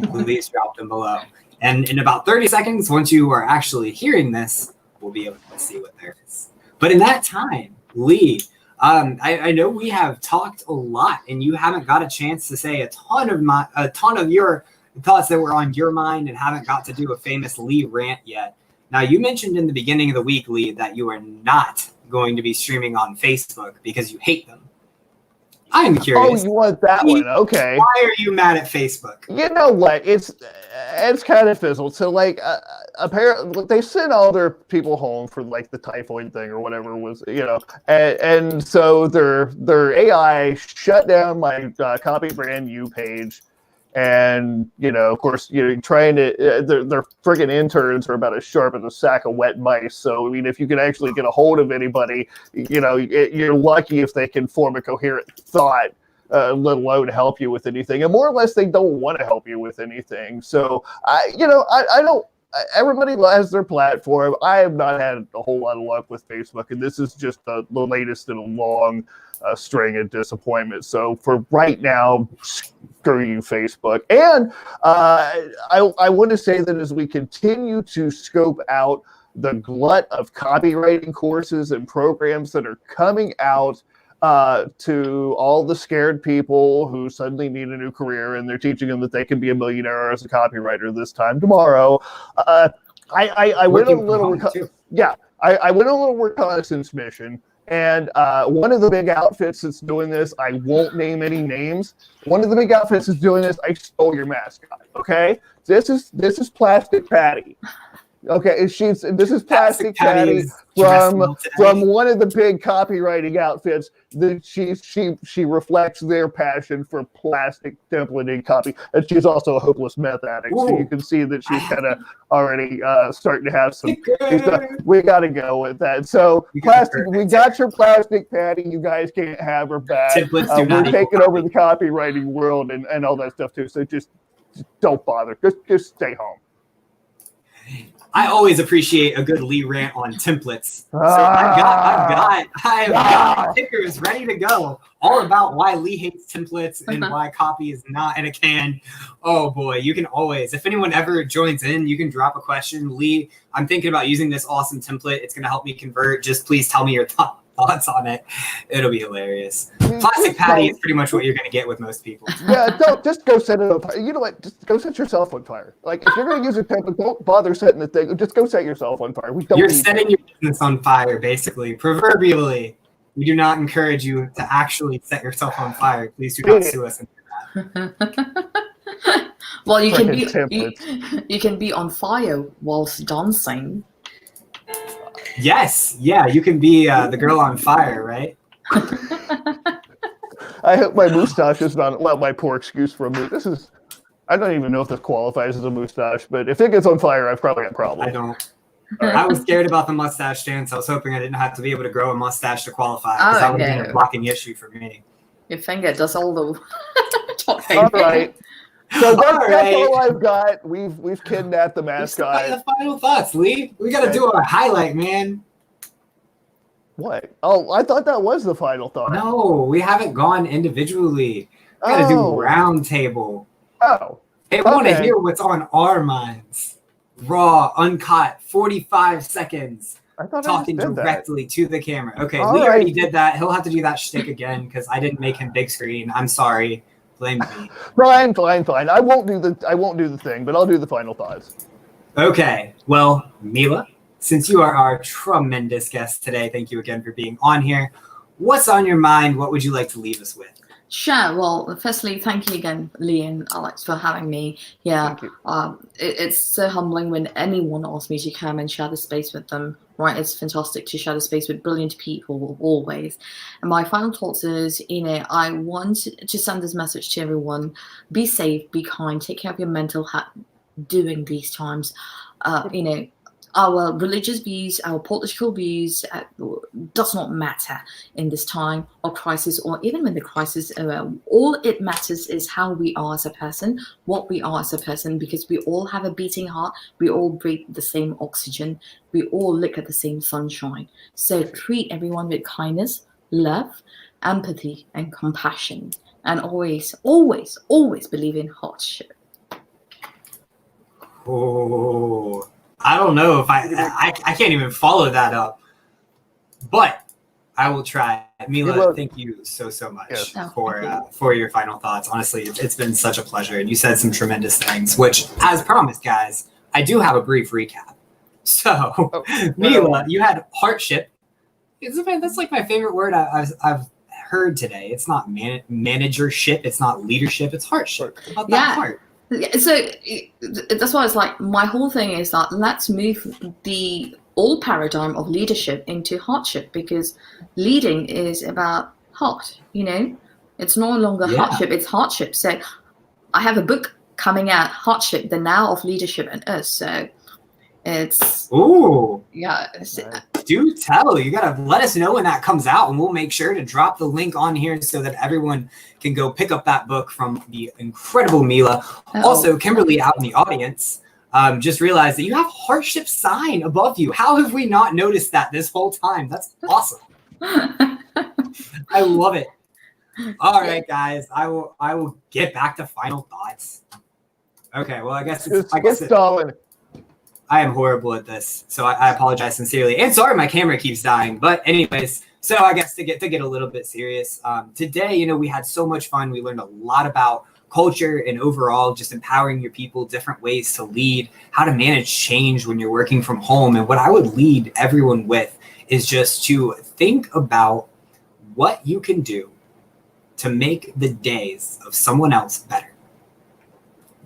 please drop them below. And in about 30 seconds, once you are actually hearing this, we'll be able to see what there is. But in that time, Lee, I know we have talked a lot, and you haven't got a chance to say a ton of your thoughts that were on your mind, and haven't got to do a famous Lee rant yet. Now, you mentioned in the beginning of the week, Lee, that you are not going to be streaming on Facebook because you hate them. I'm curious. Oh, you want that one? Okay. Why are you mad at Facebook? You know what? It's kind of fizzled. So apparently they sent all their people home for the typhoid thing or whatever it was, and so their AI shut down my copy brand new page. And, of course, trying to, their friggin' interns are about as sharp as a sack of wet mice. So, I mean, if you can actually get a hold of anybody, you're lucky if they can form a coherent thought, let alone help you with anything. And more or less, they don't want to help you with anything. So, I don't. Everybody has their platform. I have not had a whole lot of luck with Facebook, and this is just the latest in a long string of disappointment. So for right now, screw you, Facebook. And I want to say that as we continue to scope out the glut of copywriting courses and programs that are coming out to all the scared people who suddenly need a new career, and they're teaching them that they can be a millionaire as a copywriter this time tomorrow. I went on a little I went on a little reconnaissance mission, and one of the big outfits that's doing this, I won't name any names. One of the big outfits that's doing this, I stole your mascot. Okay, this is Plastic Patty. Okay, this is Plastic Patty from one of the big copywriting outfits. That she reflects their passion for plastic templating copy, and she's also a hopeless meth addict. Ooh. So you can see that she's kind of already starting to have some. We got to go with that. So we got your Plastic Patty. You guys can't have her back. We're taking over the copywriting world and all that stuff too. So just don't bother. Just stay home. I always appreciate a good Lee rant on templates. So I've got stickers ready to go, all about why Lee hates templates and why copy is not in a can. Oh boy, you can always, if anyone ever joins in, you can drop a question. Lee, I'm thinking about using this awesome template. It's going to help me convert. Just please tell me your thoughts on it. It'll be hilarious. Plastic Patty is pretty much what you're going to get with most people. Yeah, just go set it on fire. You know what? Just go set yourself on fire. Like, if you're going to use a template, don't bother setting the thing. Just go set yourself on fire. You're setting your business on fire, basically, proverbially. We do not encourage you to actually set yourself on fire. Please do not sue us. Well, you can be on fire whilst dancing. Yes, yeah, you can be the girl on fire, right? I hope my moustache is not, well, my poor excuse for a moustache. I don't even know if this qualifies as a moustache, but if it gets on fire, I've probably got a problem. I don't. I was scared about the mustache dance. I was hoping I didn't have to be able to grow a mustache to qualify, because that would have been a blocking issue for me. Your finger does all the talking. All right. So that's all I've got. We've kidnapped the mascot. The final thoughts, Lee. We got to do our highlight, man. What? Oh, I thought that was the final thought. No, we haven't gone individually. We got to do round table. Oh. Hey, we want to hear what's on our minds. Raw, uncut, 45 seconds. I thought talking directly to the camera. Okay, all Lee right. already did that. He'll have to do that shtick again because I didn't make him big screen. I'm sorry. Blame me. Fine. I won't do the thing, but I'll do the final thoughts. Okay. Well, Mila, since you are our tremendous guest today, thank you again for being on here. What's on your mind? What would you like to leave us with? Sure. Well, firstly, thank you again, Lee and Alex, for having me. Yeah, it's so humbling when anyone asks me to come and share the space with them. Right, it's fantastic to share the space with brilliant people always. And my final thoughts is, I want to send this message to everyone: be safe, be kind, take care of your mental health during these times. Our religious views, our political views does not matter in this time of crisis, or even when the crisis is around. All it matters is how we are as a person, what we are as a person, because we all have a beating heart, we all breathe the same oxygen, we all look at the same sunshine. So treat everyone with kindness, love, empathy, and compassion. And always, always, always believe in hardship. Oh, I don't know if I can't even follow that up, but I will try. Mila, thank you so much for your final thoughts. Honestly, it's been such a pleasure, and you said some tremendous things, which, as promised, guys, I do have a brief recap. So, Mila, you had hardship. That's like my favorite word I've heard today. It's not managership, it's not leadership, it's hardship. About that part. So that's why it's like my whole thing is that let's move the old paradigm of leadership into hardship, because leading is about heart. It's no longer hardship, it's hardship. So I have a book coming out, Hardship: The Now of Leadership and Us. So it's do tell. You gotta let us know when that comes out, and we'll make sure to drop the link on here so that everyone can go pick up that book from the incredible Mila. Also, Kimberly out in the audience just realized that you have hardship sign above you. How have we not noticed that this whole time? That's awesome. I love it. All right, guys, I will get back to final thoughts. Okay, well, I guess I am horrible at this, so I apologize sincerely. And sorry, my camera keeps dying. But anyways, so I guess to get a little bit serious, today, we had so much fun. We learned a lot about culture and overall just empowering your people, different ways to lead, how to manage change when you're working from home. And what I would lead everyone with is just to think about what you can do to make the days of someone else better.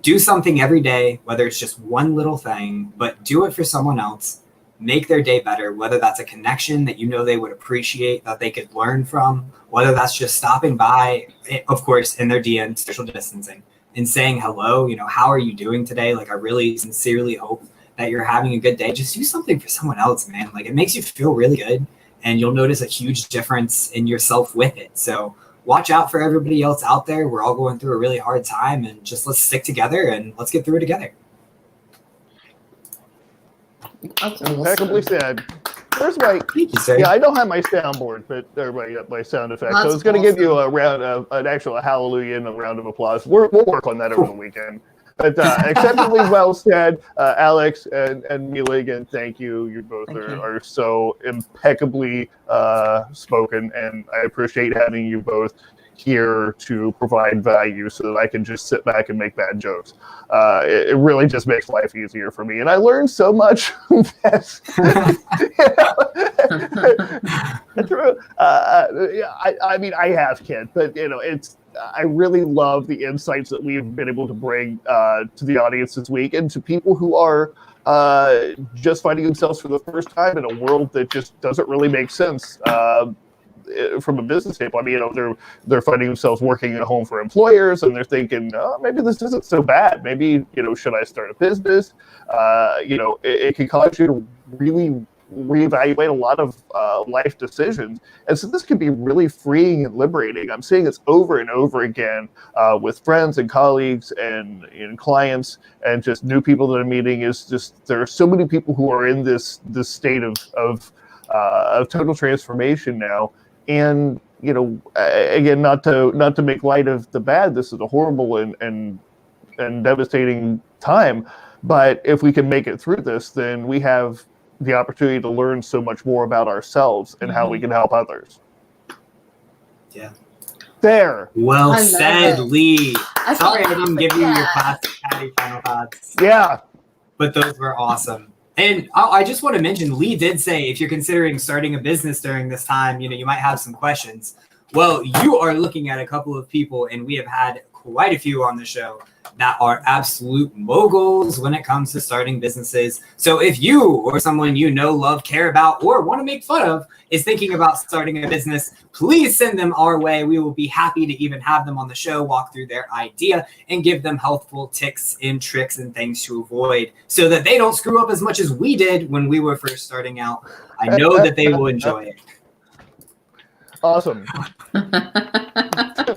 Do something every day, whether it's just one little thing, but do it for someone else. Make their day better, whether that's a connection that they would appreciate, that they could learn from, whether that's just stopping by, of course, in their DN, social distancing, and saying hello, how are you doing today? Like, I really sincerely hope that you're having a good day. Just do something for someone else, man. Like, it makes you feel really good, and you'll notice a huge difference in yourself with it. So watch out for everybody else out there. We're all going through a really hard time, and just let's stick together and let's get through it together. Impeccably said. There's my Thank you, sir. Yeah, I don't have my soundboard, but there's my sound effects. So I was going to give you a round of an actual hallelujah and a round of applause. We'll work on that over the weekend. But exceptionally well said, Alex and Mila, again, thank you. You both are so impeccably spoken, and I appreciate having you both here to provide value so that I can just sit back and make bad jokes. It really just makes life easier for me. And I learned so much. That's true. I mean, I have kids, but I really love the insights that we've been able to bring to the audience this week and to people who are just finding themselves for the first time in a world that just doesn't really make sense from a business standpoint. I mean, they're finding themselves working at home for employers, and they're thinking, oh, maybe this isn't so bad. Maybe, should I start a business? It can cause you to really reevaluate a lot of life decisions. And so this can be really freeing and liberating. I'm seeing this over and over again with friends and colleagues and clients and just new people that I'm meeting. Is just there are so many people who are in this state of total transformation now. And again, not to make light of the bad, this is a horrible and devastating time. But if we can make it through this, then we have the opportunity to learn so much more about ourselves and how we can help others. Yeah. There. Well said, Lee. Sorry I didn't give you your classic Patty final thoughts. Yeah. But those were awesome. And I just want to mention, Lee did say if you're considering starting a business during this time, you might have some questions. Well, you are looking at a couple of people, and we have had quite a few on the show that are absolute moguls when it comes to starting businesses. So if you or someone love, care about, or want to make fun of is thinking about starting a business, please send them our way. We will be happy to even have them on the show, walk through their idea, and give them helpful tips and tricks and things to avoid so that they don't screw up as much as we did when we were first starting out. I know that they will enjoy it. Awesome.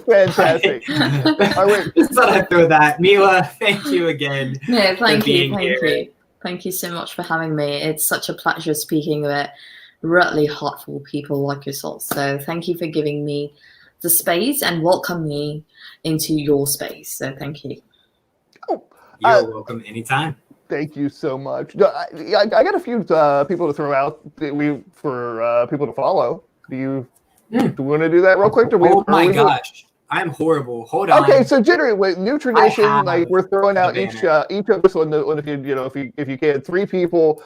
Fantastic. Just thought I'd throw that. Mila, thank you again. No, thank you. Thank you so much for having me. It's such a pleasure speaking with really heartful people like yourself. So thank you for giving me the space and welcome me into your space. So thank you. You're welcome anytime. Thank you so much. I got a few people to throw out for people to follow. Do you want to do that real quick? Oh my gosh. I'm horrible. Hold on. Okay, so generally with new tradition, we're throwing out each of us if you can 3 people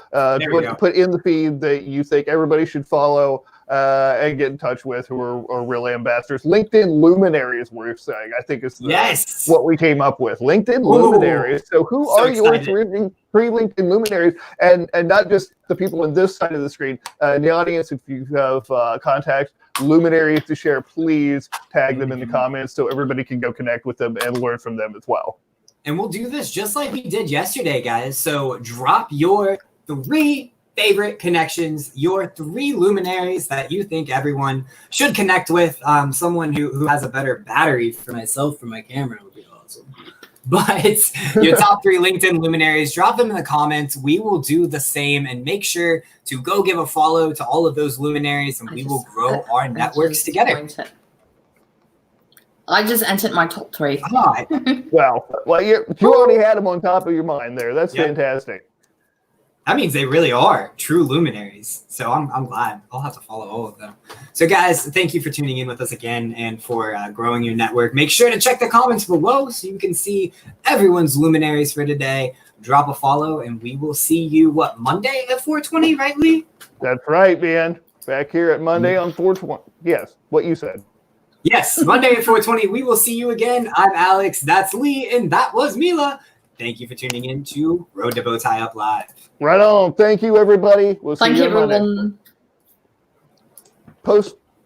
put in the feed that you think everybody should follow and get in touch with who are real ambassadors. LinkedIn luminaries, we're saying. I think is what we came up with. LinkedIn luminaries. So who are your 3 LinkedIn luminaries? And not just the people on this side of the screen. In the audience, if you have contacts, luminaries to share, please tag them in the comments so everybody can go connect with them and learn from them as well. And we'll do this just like we did yesterday, guys. So drop your 3 favorite connections, your 3 luminaries that you think everyone should connect with. Someone who has a better battery for myself for my camera would be awesome. But your top 3 LinkedIn luminaries, drop them in the comments. We will do the same and make sure to go give a follow to all of those luminaries, and we will grow our networks together. I just entered my top 3. Well, you already had them on top of your mind there. That's fantastic. That means they really are true luminaries. So I'm glad. I'll have to follow all of them. So guys, thank you for tuning in with us again and for growing your network. Make sure to check the comments below so you can see everyone's luminaries for today. Drop a follow and we will see you, Monday at 4:20, right, Lee? That's right, man. Back here at Monday on 4:20. Yes, what you said. Yes, Monday at 4:20. We will see you again. I'm Alex. That's Lee. And that was Mila. Thank you for tuning in to Road to Bowtie Up Live. Right on. Thank you, everybody. We'll see you on Monday. Everyone. Post